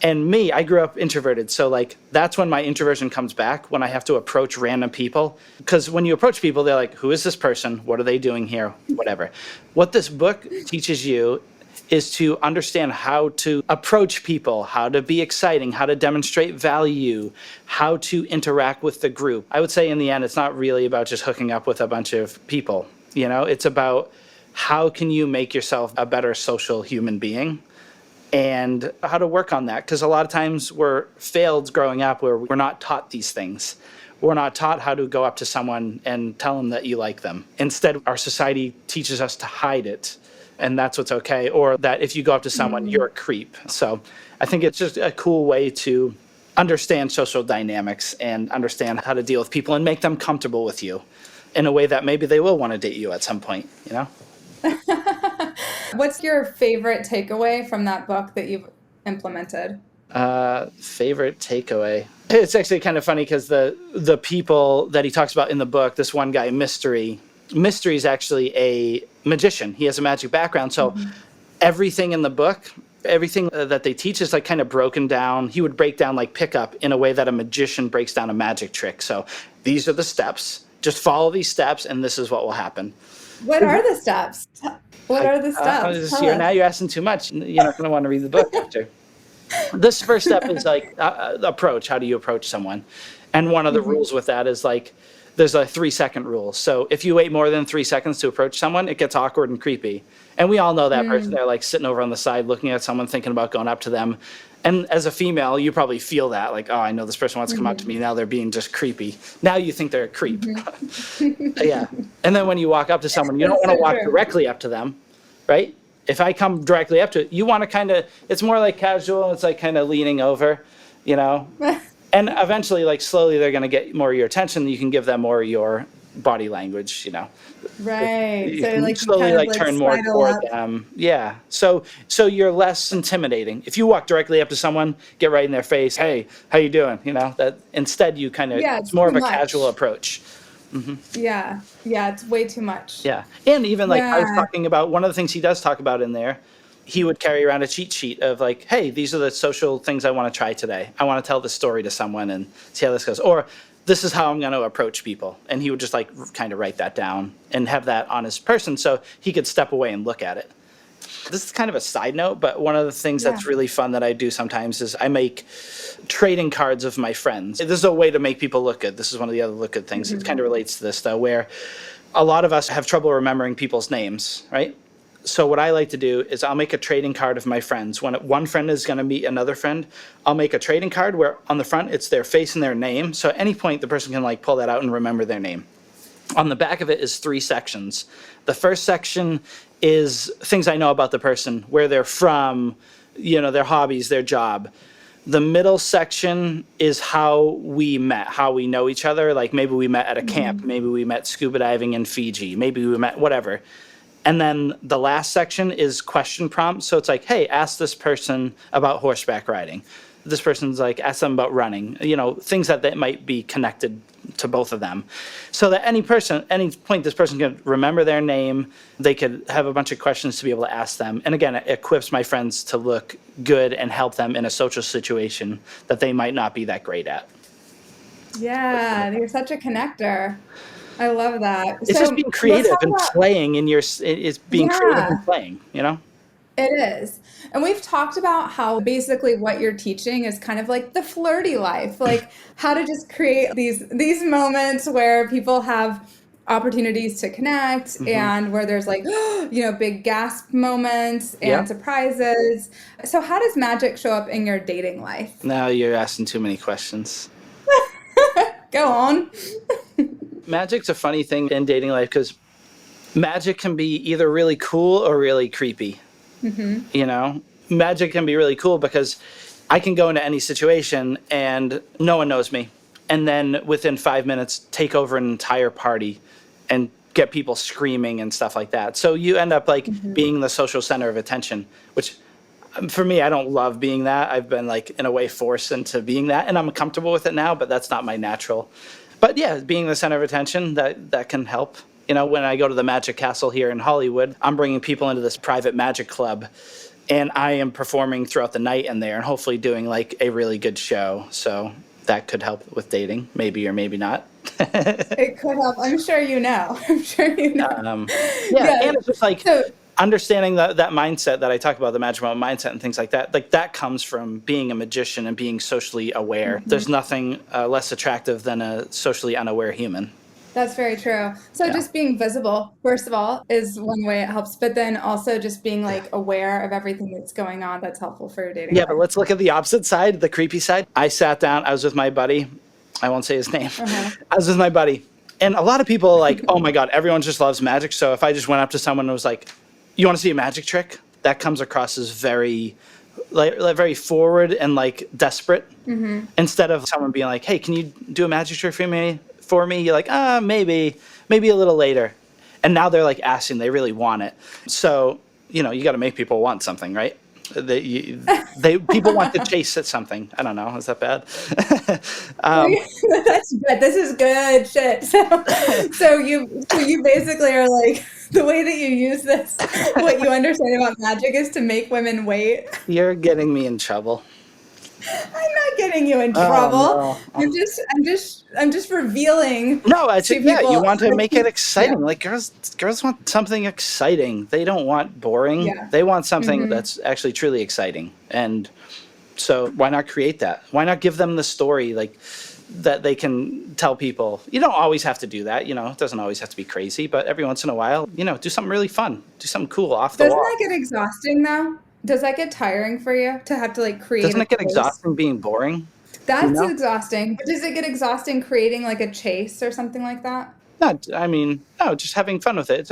And me, I grew up introverted. So like, that's when my introversion comes back, when I have to approach random people. Because when you approach people, they're like, who is this person? What are they doing here? Whatever. What this book teaches you is to understand how to approach people, how to be exciting, how to demonstrate value, how to interact with the group. I would say in the end, it's not really about just hooking up with a bunch of people. It's about how can you make yourself a better social human being, and how to work on that. Because a lot of times we're failed growing up where we're not taught these things. We're not taught how to go up to someone and tell them that you like them. Instead, our society teaches us to hide it, and that's what's okay. Or that if you go up to someone, you're a creep. So I think it's just a cool way to understand social dynamics and understand how to deal with people and make them comfortable with you in a way that maybe they will want to date you at some point, What's your favorite takeaway from that book that you've implemented? Favorite takeaway. It's actually kind of funny because the people that he talks about in the book, this one guy, Mystery is actually a magician. He has a magic background. So everything in the book, everything that they teach is like kind of broken down. He would break down like pickup in a way that a magician breaks down a magic trick. So these are the steps. Just follow these steps and this is what will happen. What are the steps? What are the steps? Now you're asking too much. You're not going to want to read the book after. This first step is like approach. How do you approach someone? And one of the rules with that is like there's a 3-second rule. So if you wait more than 3 seconds to approach someone, it gets awkward and creepy. And we all know that person. They're like sitting over on the side looking at someone, thinking about going up to them. And as a female, you probably feel that, like, oh, I know this person wants to come up to me. Now they're being just creepy. Now you think they're a creep. Yeah. And then when you walk up to someone, you don't want to walk directly up to them, right? If I come directly up to it, you want to kind of, it's more like casual. It's like kind of leaning over, you know? And eventually, like slowly, they're going to get more of your attention. You can give them more of your body language, you know? Right. You So can like slowly like turn more toward them. Yeah. So you're less intimidating. If you walk directly up to someone, get right in their face, hey, how you doing? You know, that instead you kind of, it's more of a casual approach. Yeah. Yeah. It's way too much. Yeah. And even like I was talking about, one of the things he does talk about in there, he would carry around a cheat sheet of like, hey, these are the social things I want to try today. I want to tell this story to someone and see how this goes. Or this is how I'm going to approach people. And he would just like kind of write that down and have that on his person so he could step away and look at it. This is kind of a side note, but one of the things that's really fun that I do sometimes is I make trading cards of my friends. This is a way to make people look good. This is one of the other look good things. It kind of relates to this though, where a lot of us have trouble remembering people's names, right? So what I like to do is I'll make a trading card of my friends. When one friend is going to meet another friend, I'll make a trading card where on the front it's their face and their name. So at any point the person can like pull that out and remember their name. On the back of it is 3 sections. The first section is things I know about the person, where they're from, you know, their hobbies, their job. The middle section is how we met, how we know each other. Like maybe we met at a camp, maybe we met scuba diving in Fiji, maybe we met whatever. And then the last section is question prompts. So it's like, hey, ask this person about horseback riding. This person's like, ask them about running, you know, things that might be connected to both of them. So that any point, this person can remember their name. They could have a bunch of questions to be able to ask them. And again, it equips my friends to look good and help them in a social situation that they might not be that great at. Yeah, you're such a connector. I love that. It's just being creative and playing in your, it's being creative and playing, you know? It is. And we've talked about how basically what you're teaching is kind of like the flirty life, like how to just create these moments where people have opportunities to connect and where there's like, you know, big gasp moments and surprises. So how does magic show up in your dating life? Now you're asking too many questions. Go on. Magic's a funny thing in dating life because magic can be either really cool or really creepy. You know, magic can be really cool because I can go into any situation and no one knows me. And then within 5 minutes, take over an entire party and get people screaming and stuff like that. So you end up like being the social center of attention, which for me, I don't love being that. I've been like in a way forced into being that and I'm comfortable with it now, but that's not my natural. But yeah, being the center of attention, that can help. You know, when I go to the Magic Castle here in Hollywood, I'm bringing people into this private magic club, and I am performing throughout the night in there and hopefully doing like a really good show. So that could help with dating, maybe or maybe not. It could help. I'm sure you know. I'm sure you know. And it's just like understanding that mindset that I talk about, the magic moment mindset and things like that comes from being a magician and being socially aware. There's nothing less attractive than a socially unaware human. That's very true. So just being visible, first of all, is one way it helps. But then also just being like aware of everything that's going on. That's helpful for your dating life. But let's look at the opposite side, the creepy side. I sat down. I was with my buddy. I won't say his name. I was with my buddy. And a lot of people are like, oh my God, everyone just loves magic. So if I just went up to someone and was like, you want to see a magic trick? That comes across as very very forward and like desperate. Instead of someone being like, hey, can you do a magic trick for me? You're like, maybe a little later. And now they're like asking, they really want it. So, you know, you got to make people want something, right? People want to chase at something. I don't know. Is that bad? That's good. This is good shit. So you basically are like, the way that you use this, what you understand about magic is to make women wait. You're getting me in trouble. I'm not getting you in trouble. No. I'm just revealing. No, I think you want to make it exciting. Yeah. Like girls want something exciting. They don't want boring. Yeah. They want something that's actually truly exciting. And So why not create that? Why not give them the story like that they can tell people? You don't always have to do that, it doesn't always have to be crazy, but every once in a while, do something really fun, do something cool off the Doesn't wall. that get exhausting though? Does that get tiring for you to have to like create Doesn't a it get chase? exhausting being boring? That's exhausting. But does it get exhausting creating like a chase or something like that? No, just having fun with it.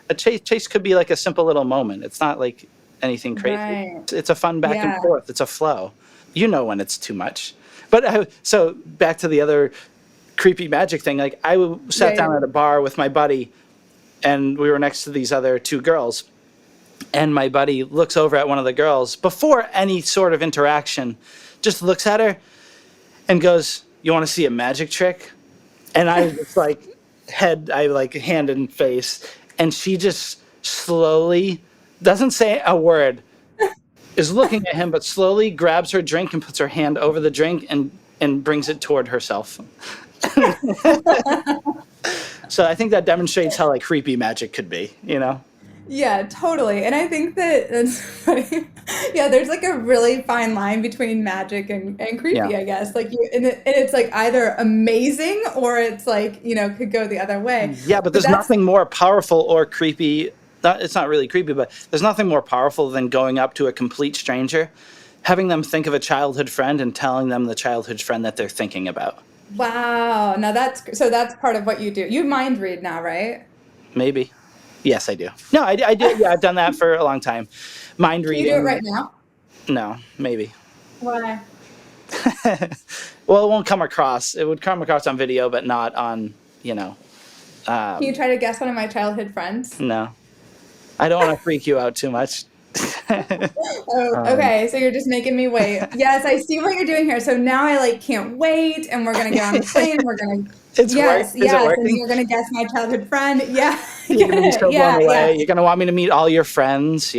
A chase could be like a simple little moment. It's not like anything crazy. Right. It's a fun back and Yeah. forth. It's a flow. You know when it's too much. But so back to the other creepy magic thing. Like sat down at a bar with my buddy, and we were next to these other two girls. And my buddy looks over at one of the girls before any sort of interaction, just looks at her and goes, "You want to see a magic trick?" And I just like hand and face, and she just slowly doesn't say a word, is looking at him, but slowly grabs her drink and puts her hand over the drink and brings it toward herself. So I think that demonstrates how like creepy magic could be, Yeah, totally. And I think that it's funny. Yeah, there's like a really fine line between magic and creepy, Yeah. I guess. Like and it's like either amazing or it's like, could go the other way. Yeah, but there's that's nothing more powerful or creepy. It's not really creepy, but there's nothing more powerful than going up to a complete stranger, having them think of a childhood friend and telling them the childhood friend that they're thinking about. wow. Now that's part of what you do. You mind read now, right? Maybe. Yes, I do. No, I do. Yeah, I've done that for a long time. Mind Can you reading. do it right now? No, maybe. Why? Well, it won't come across. It would come across on video, but not on, Can you try to guess one of my childhood friends? no. I don't want to freak you out too much. Oh, okay. So you're just making me wait. Yes, I see what you're doing here. So now I like can't wait, and we're gonna get on the plane. We're gonna Is it yes, and working? you're gonna guess my childhood friend. Yeah, You're going to be so yeah, blown away. yeah. You're going to want me to meet all your friends,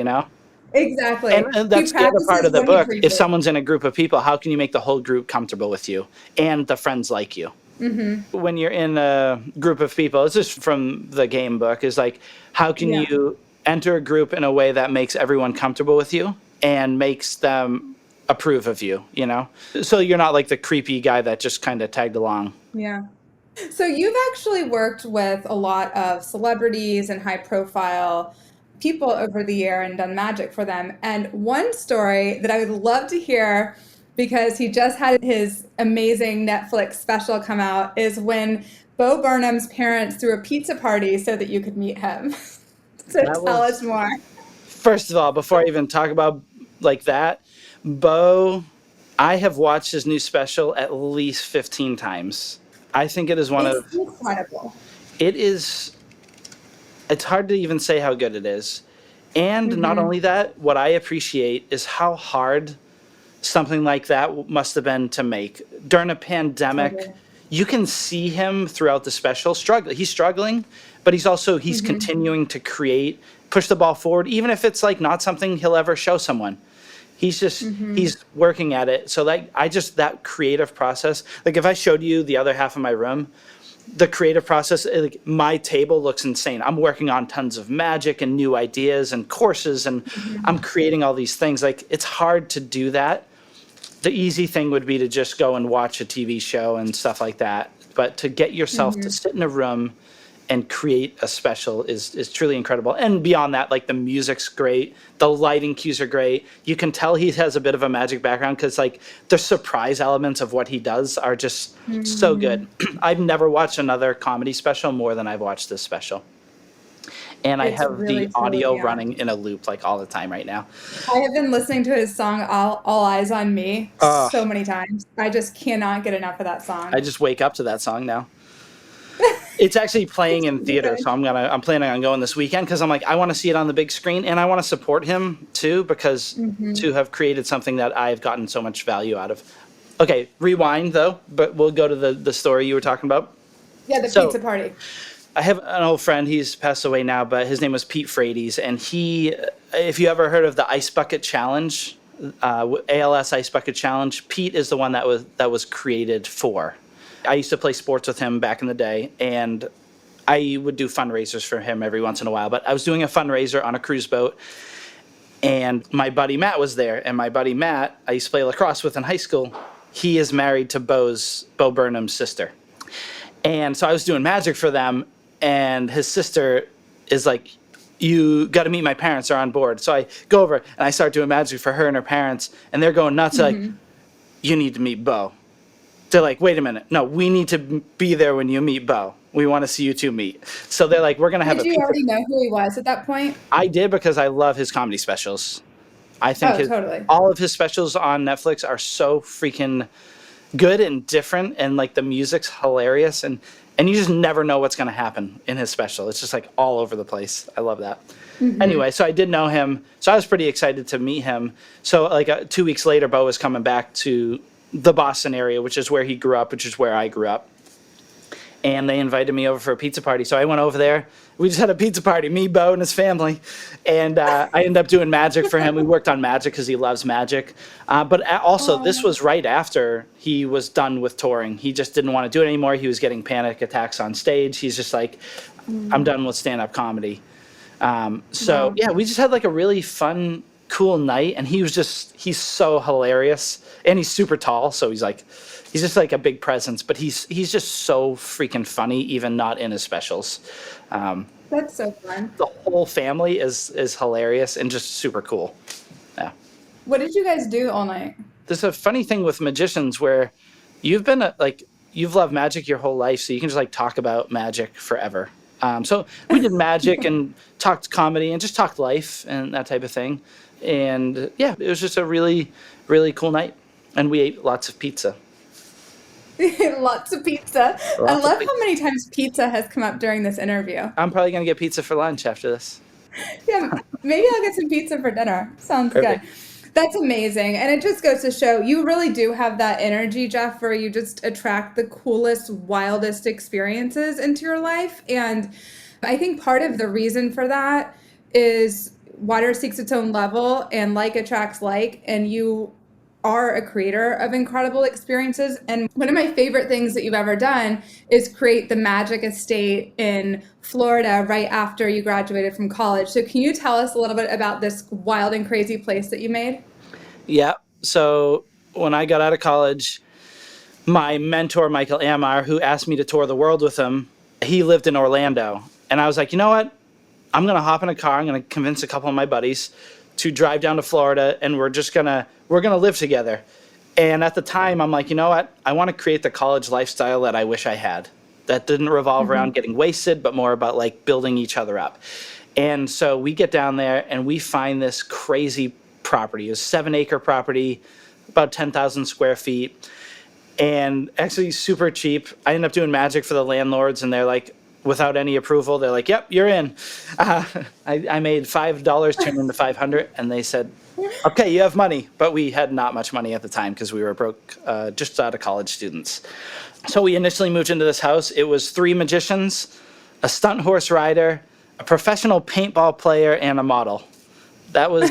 Exactly. And He that's the other part practices of the what he book. If preaches. someone's in a group of people, how can you make the whole group comfortable with you and the friends like you? Mm-hmm. When you're in a group of people, it's just from the game book, is like, how can Yeah. you enter a group in a way that makes everyone comfortable with you and makes them approve of you, So you're not like the creepy guy that just kind of tagged along. Yeah. So you've actually worked with a lot of celebrities and high profile people over the year and done magic for them. And one story that I would love to hear, because he just had his amazing Netflix special come out, is when Bo Burnham's parents threw a pizza party so that you could meet him. So That tell was- us more. First of all, before I even talk about like that, Bo, I have watched his new special at least 15 times. I think it is It's incredible. it's hard to even say how good it is. And not only that, what I appreciate is how hard something like that must have been to make. During a pandemic, Totally. you can see him throughout the special struggle. He's struggling, but he's continuing to create, push the ball forward, even if it's like not something he'll ever show someone. He's working at it. So like that creative process, like if I showed you the other half of my room, the creative process, like my table looks insane. I'm working on tons of magic and new ideas and courses, and I'm creating all these things. Like it's hard to do that. The easy thing would be to just go and watch a TV show and stuff like that. But to get yourself to sit in a room and create a special is truly incredible. And beyond that, like the music's great, the lighting cues are great. You can tell he has a bit of a magic background because like the surprise elements of what he does are just so good. I've never watched another comedy special more than I've watched this special. And I It's have really, the audio truly, yeah. running in a loop like all the time right now. I have been listening to his song All Eyes on Me so many times. I just cannot get enough of that song. I just wake up to that song now. It's actually playing in theater, so I'm planning on going this weekend because I'm like, I want to see it on the big screen, and I want to support him too because to have created something that I've gotten so much value out of. Okay, rewind though, but we'll go to the story you were talking about. Yeah, the So- pizza party. I have an old friend, he's passed away now, but his name was Pete Frates, and if you ever heard of the Ice Bucket Challenge, ALS Ice Bucket Challenge, Pete is the one that was created for. I used to play sports with him back in the day, and I would do fundraisers for him every once in a while, but I was doing a fundraiser on a cruise boat, And my buddy Matt was there. And my buddy Matt, I used to play lacrosse with in high school. He is married to Bo Burnham's sister. And so I was doing magic for them. And his sister is like, you got to meet my parents, are on board. So I go over and I start doing magic for her and her parents. And they're going nuts. They're like, you need to meet Bo. They're like, wait a minute. No, we need to be there when you meet Bo. We want to see you two meet. So they're like, we're going to have Did you already know who he was at that point? I did, because I love his comedy specials. I think totally. all of his specials on Netflix are so freaking good and different, and like the music's hilarious, and you just never know what's going to happen in his special. It's just like all over the place. I love that. Anyway, so I did know him, so I was pretty excited to meet him. So like 2 weeks later, Bo was coming back to the Boston area, which is where he grew up, which is where I grew up. And they invited me over for a pizza party. So I went over there. We just had a pizza party, me, Bo, and his family. And I ended up doing magic for him. We worked on magic because he loves magic. But also, this was right after he was done with touring. He just didn't want to do it anymore. He was getting panic attacks on stage. He's just like, I'm done with stand-up comedy. Yeah, we just had like a really fun, cool night. And he's so hilarious. And he's super tall. So he's just like a big presence, but he's just so freaking funny, even not in his specials. That's so fun. The whole family is hilarious and just super cool. Yeah. What did you guys do all night? There's a funny thing with magicians where you've loved magic your whole life, so you can just like talk about magic forever. So we did magic and talked comedy and just talked life and that type of thing. And yeah, it was just a really, really cool night. And we ate lots of pizza. Lots of pizza. I love how many times pizza has come up during this interview. I'm probably going to get pizza for lunch after this. Yeah, maybe I'll get some pizza for dinner. Sounds Perfect. Good. That's amazing. And it just goes to show you really do have that energy, Jeff, where you just attract the coolest, wildest experiences into your life. And I think part of the reason for that is water seeks its own level and like attracts like, and you are a creator of incredible experiences. And one of my favorite things that you've ever done is create the Magic Estate in Florida right after you graduated from college. So can you tell us a little bit about this wild and crazy place that you made? Yeah. So when I got out of college, my mentor, Michael Amar, who asked me to tour the world with him, he lived in Orlando. And I was like, you know what? I'm going to hop in a car. I'm going to convince a couple of my buddies to drive down to Florida, and we're gonna live together. And at the time, I'm like, you know what? I want to create the college lifestyle that I wish I had. That didn't revolve around getting wasted, but more about like building each other up. And so we get down there and we find this crazy property. It was a 7-acre property, about 10,000 square feet, and actually super cheap. I ended up doing magic for the landlords, and they're like, without any approval, they're like, yep, you're in. I made $5 turn into $500, and they said, okay, you have money. But we had not much money at the time because we were broke, just out of college students. So we initially moved into this house. It was 3 magicians, a stunt horse rider, a professional paintball player, and a model. That was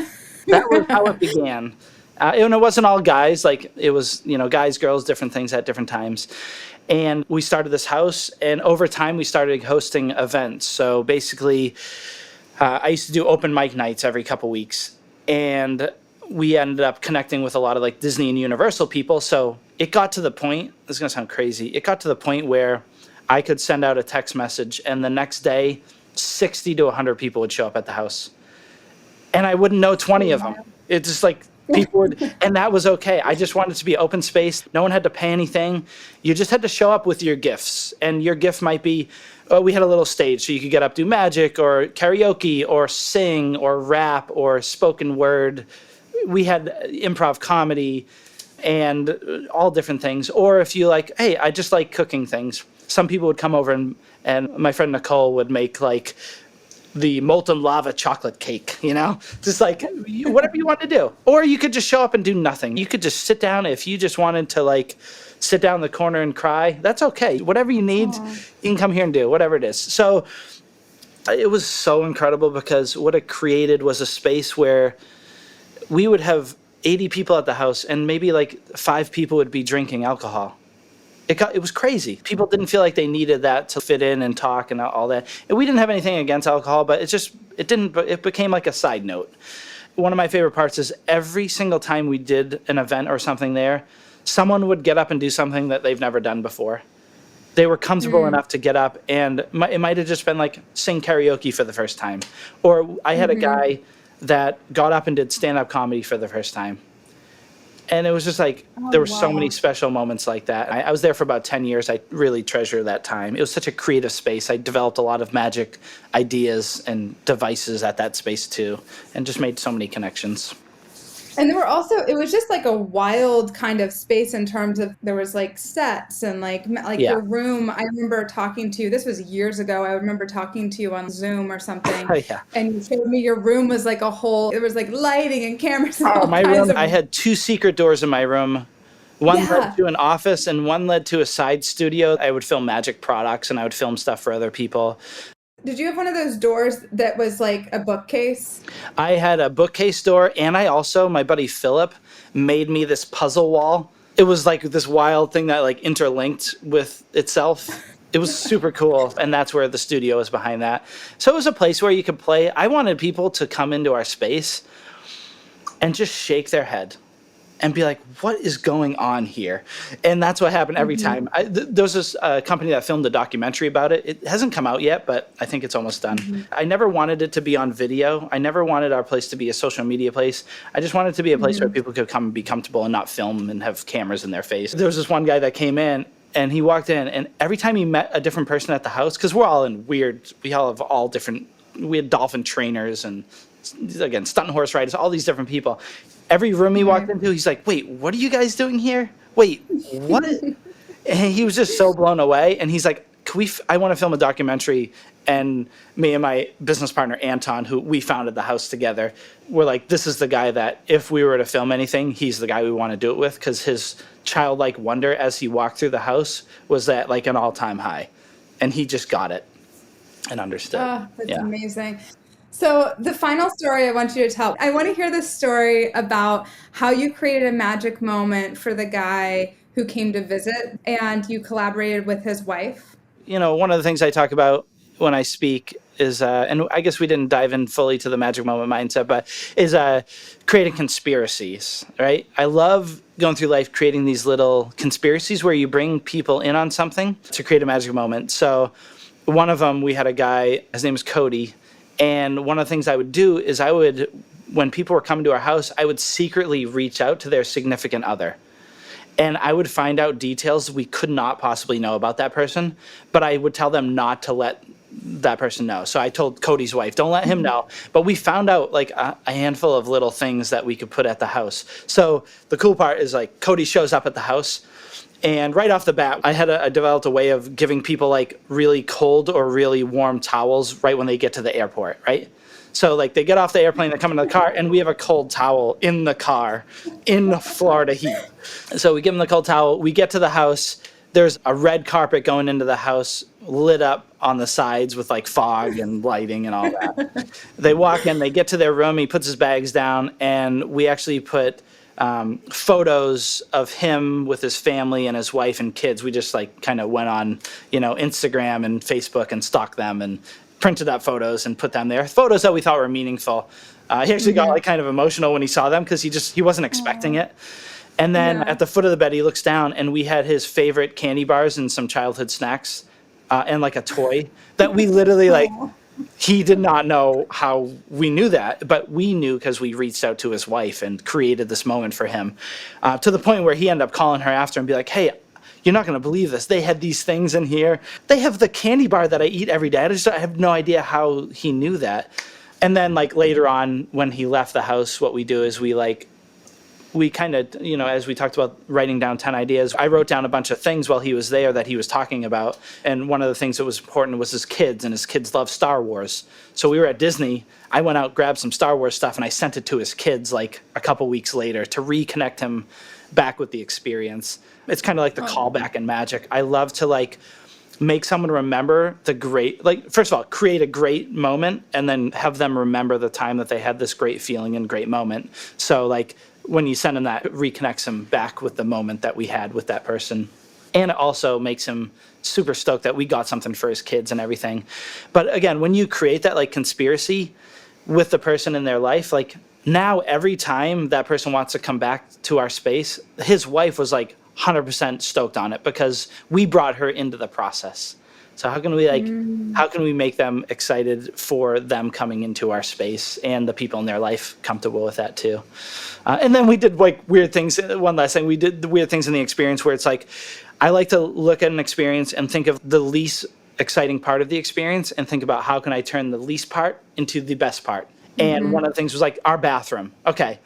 how it began. And it wasn't all guys. Like, it was, guys, girls, different things at different times. And we started this house, and over time we started hosting events. So basically, I used to do open mic nights every couple weeks, and we ended up connecting with a lot of like Disney and Universal people. So it got to the point, this is gonna sound crazy, it got to the point where I could send out a text message, and the next day, 60 to 100 people would show up at the house. And I wouldn't know 20 of them. It's just like, people would, and that was okay. I just wanted to be open space. No one had to pay anything. You just had to show up with your gifts. And your gift might be, we had a little stage so you could get up, do magic or karaoke or sing or rap or spoken word. We had improv comedy and all different things. Or if you like, hey, I just like cooking things. Some people would come over and my friend Nicole would make like the molten lava chocolate cake, just like whatever you want to do. Or you could just show up and do nothing. You could just sit down. If you just wanted to like sit down in the corner and cry, that's okay. Whatever you need, you can come here and do whatever it is. So it was so incredible because what it created was a space where we would have 80 people at the house and maybe like 5 people would be drinking alcohol. It was crazy. People didn't feel like they needed that to fit in and talk and all that. And we didn't have anything against alcohol, but it became like a side note. one of my favorite parts is every single time we did an event or something there, someone would get up and do something that they've never done before. They were comfortable enough to get up, and it might have just been like sing karaoke for the first time. Or I had a guy that got up and did stand-up comedy for the first time. And it was just like, there were so many special moments like that. I was there for about 10 years. I really treasure that time. It was such a creative space. I developed a lot of magic ideas and devices at that space too, and just made so many connections. And there were also, it was just like a wild kind of space in terms of, there was like sets and like your room. I remember talking to you, this was years ago. I remember talking to you on Zoom or something. And you showed me your room was like a whole, there was like lighting and cameras and all my kinds room, of. I had 2 secret doors in my room. One led to an office and one led to a side studio. I would film magic products and I would film stuff for other people. Did you have one of those doors that was like a bookcase? I had a bookcase door, and I also, my buddy Philip, made me this puzzle wall. It was like this wild thing that like interlinked with itself. It was super cool, and that's where the studio is behind that. So it was a place where you could play. I wanted people to come into our space and just shake their head and be like, what is going on here? And that's what happened every time. There was this company that filmed a documentary about it. It hasn't come out yet, but I think it's almost done. I never wanted it to be on video. I never wanted our place to be a social media place. I just wanted it to be a place where people could come and be comfortable and not film and have cameras in their face. There was this one guy that came in, and he walked in, and every time he met a different person at the house, because we're all in we all have all different, we had dolphin trainers and, again, stunt horse riders, all these different people. Every room he walked into, he's like, wait, what are you guys doing here? Wait, what? And he was just so blown away. And he's like, I want to film a documentary. And me and my business partner, Anton, who we founded the house together, we're like, this is the guy that if we were to film anything, he's the guy we want to do it with, because his childlike wonder as he walked through the house was at like an all-time high. And he just got it and understood. Oh, that's amazing. So the final story I want you to tell, I want to hear the story about how you created a magic moment for the guy who came to visit and you collaborated with his wife. You know, one of the things I talk about when I speak is, and I guess we didn't dive in fully to the magic moment mindset, but is creating conspiracies, right? I love going through life creating these little conspiracies where you bring people in on something to create a magic moment. So one of them, we had a guy, his name is Cody. And one of the things I would do is when people were coming to our house, I would secretly reach out to their significant other. And I would find out details we could not possibly know about that person, but I would tell them not to let that person know. So I told Cody's wife, don't let him know. But we found out like a handful of little things that we could put at the house. So the cool part is like Cody shows up at the house. And right off the bat, I developed a way of giving people like really cold or really warm towels right when they get to the airport, right? So like they get off the airplane, they come into the car, and we have a cold towel in the car in Florida heat. So we give them the cold towel. We get to the house. There's a red carpet going into the house, lit up on the sides with like fog and lighting and all that. They walk in, they get to their room, he puts his bags down, and we actually put photos of him with his family and his wife and kids. We just like kind of went on, Instagram and Facebook and stalked them and printed up photos and put them there. Photos that we thought were meaningful. He actually got like kind of emotional when he saw them because he wasn't expecting it. And then at the foot of the bed, he looks down and we had his favorite candy bars and some childhood snacks and like a toy that we literally like. He did not know how we knew that, but we knew because we reached out to his wife and created this moment for him to the point where he ended up calling her after and be like, hey, you're not going to believe this. They had these things in here. They have the candy bar that I eat every day. I have no idea how he knew that. And then like later on when he left the house, what we do is we kind of, as we talked about writing down 10 ideas, I wrote down a bunch of things while he was there that he was talking about. And one of the things that was important was his kids, and his kids love Star Wars. So we were at Disney. I went out, grabbed some Star Wars stuff, and I sent it to his kids like a couple weeks later to reconnect him back with the experience. It's kind of like the callback in magic. I love to like make someone remember the great, like, first of all, create a great moment and then have them remember the time that they had this great feeling and great moment. So like, when you send him that, it reconnects him back with the moment that we had with that person. And it also makes him super stoked that we got something for his kids and everything. But again, when you create that like conspiracy with the person in their life, like Now, every time that person wants to come back to our space, his wife was like 100% stoked on it because we brought her into the process. So how can we make them excited for them coming into our space and the people in their life comfortable with that too? And then we did like weird things. One last thing, we did the weird things in the experience where it's like, I like to look at an experience and think of the least exciting part of the experience and think about how can I turn the least part into the best part. And one of the things was like our bathroom. Okay,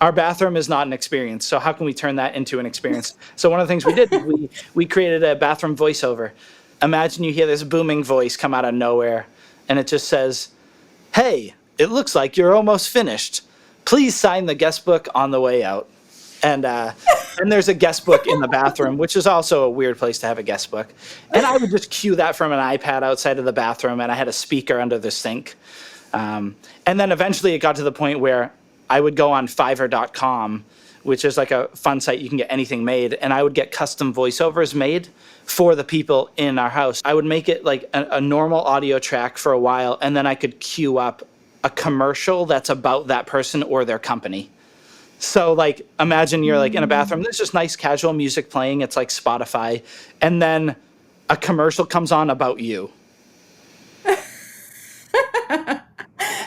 our bathroom is not an experience, so how can we turn that into an experience? So one of the things we did, we created a bathroom voiceover. Imagine you hear this booming voice come out of nowhere, and it just says, "Hey, it looks like you're almost finished. Please sign the guest book on the way out." And there's a guest book in the bathroom, which is also a weird place to have a guest book. And I would just cue that from an iPad outside of the bathroom, and I had a speaker under the sink. And then eventually it got to the point where I would go on Fiverr.com, which is like a fun site you can get anything made, and I would get custom voiceovers made for the people in our house. I would make it like a normal audio track for a while, and then I could queue up a commercial that's about that person or their company. So like imagine you're like in a bathroom, there's just nice casual music playing, it's like Spotify, and then a commercial comes on about you.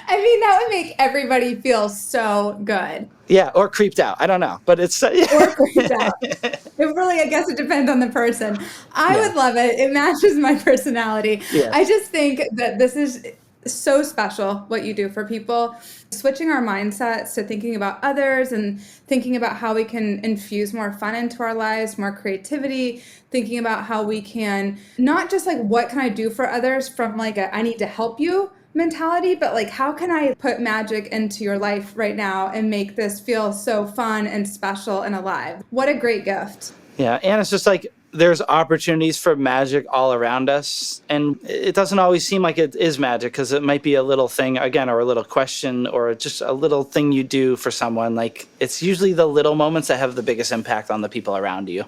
I mean, that would make everybody feel so good. Yeah, or creeped out. I don't know, but it's Or creeped out. It really, I guess it depends on the person. I would love it. It matches my personality. Yes. I just think that this is so special what you do for people. Switching our mindsets to thinking about others and thinking about how we can infuse more fun into our lives, more creativity, thinking about how we can not just like what can I do for others from like a I need to help you mentality, but like how can I put magic into your life right now and make this feel so fun and special and alive. What a great gift. Yeah, and it's just like there's opportunities for magic all around us, and it doesn't always seem like it is magic because it might be a little thing again, or a little question, or just a little thing you do for someone. Like it's usually the little moments that have the biggest impact on the people around you.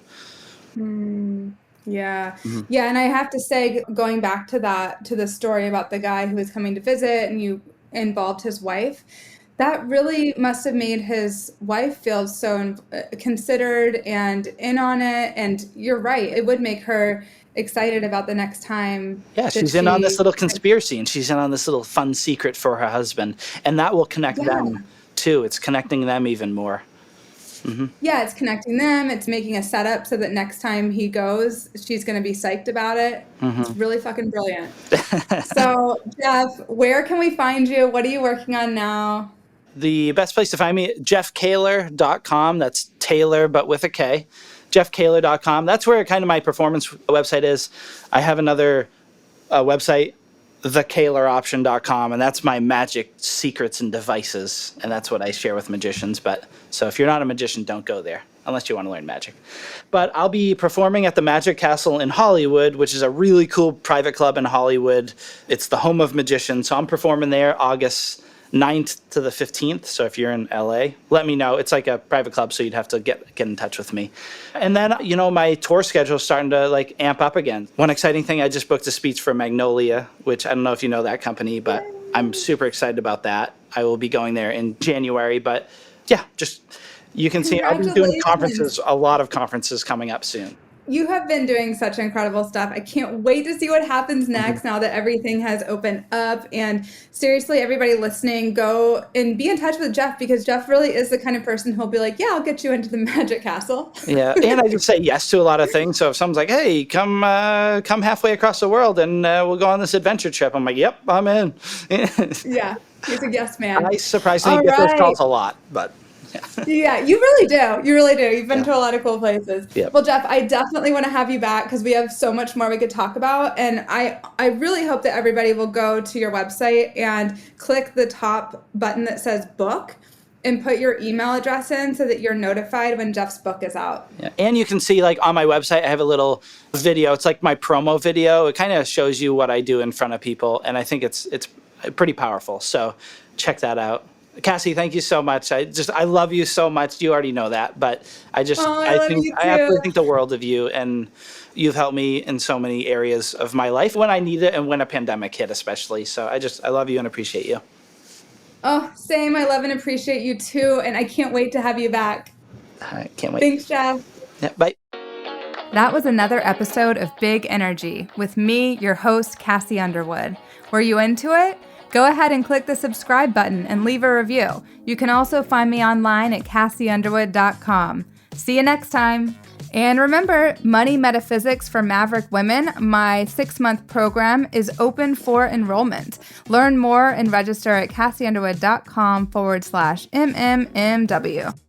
Yeah. Yeah. And I have to say, going back to the story about the guy who was coming to visit and you involved his wife, that really must have made his wife feel so considered and in on it. And you're right. It would make her excited about the next time. Yeah, she's in on this little conspiracy and she's in on this little fun secret for her husband. And that will connect them too. It's connecting them even more. Yeah, it's connecting them. It's making a setup so that next time he goes, she's going to be psyched about it. It's really fucking brilliant. So, Jeff, where can we find you? What are you working on now? The best place to find me, jeffkaylor.com. That's Taylor, but with a K. jeffkaylor.com. That's where kind of my performance website is. I have another website, thekayloroption.com, and that's my magic secrets and devices, and that's what I share with magicians. But so if you're not a magician, don't go there unless you want to learn magic. But I'll be performing at the Magic Castle in Hollywood, which is a really cool private club in Hollywood. It's the home of magicians, so I'm performing there August 9th to the 15th. So if you're in LA, let me know. It's like a private club, so you'd have to get in touch with me. And then, my tour schedule is starting to like amp up again. One exciting thing, I just booked a speech for Magnolia, which I don't know if you know that company, but I'm super excited about that. I will be going there in January, but yeah, just you can see I'll be doing conferences, a lot of conferences coming up soon. You have been doing such incredible stuff. I can't wait to see what happens next now that everything has opened up. And seriously, everybody listening, go and be in touch with Jeff because Jeff really is the kind of person who'll be like, yeah, I'll get you into the Magic Castle. Yeah, and I just say yes to a lot of things. So if someone's like, hey, come halfway across the world and we'll go on this adventure trip, I'm like, yep, I'm in. Yeah, he's a yes man. I surprisingly get those calls a lot, but... Yeah, you really do. You really do. You've been to a lot of cool places. Yep. Well, Jeff, I definitely want to have you back because we have so much more we could talk about. And I really hope that everybody will go to your website and click the top button that says book and put your email address in so that you're notified when Jeff's book is out. Yeah. And you can see like on my website, I have a little video. It's like my promo video. It kind of shows you what I do in front of people. And I think it's pretty powerful. So check that out. Kassi, thank you so much. I love you so much. You already know that, but I absolutely think the world of you, and you've helped me in so many areas of my life when I need it and when a pandemic hit especially. So I love you and appreciate you. Oh, same. I love and appreciate you too. And I can't wait to have you back. I can't wait. Thanks, Jeff. Yeah, bye. That was another episode of Big Energy with me, your host, Kassi Underwood. Were you into it? Go ahead and click the subscribe button and leave a review. You can also find me online at KassiUnderwood.com. See you next time. And remember, Money Metaphysics for Maverick Women, my 6-month program, is open for enrollment. Learn more and register at KassiUnderwood.com/MMMW.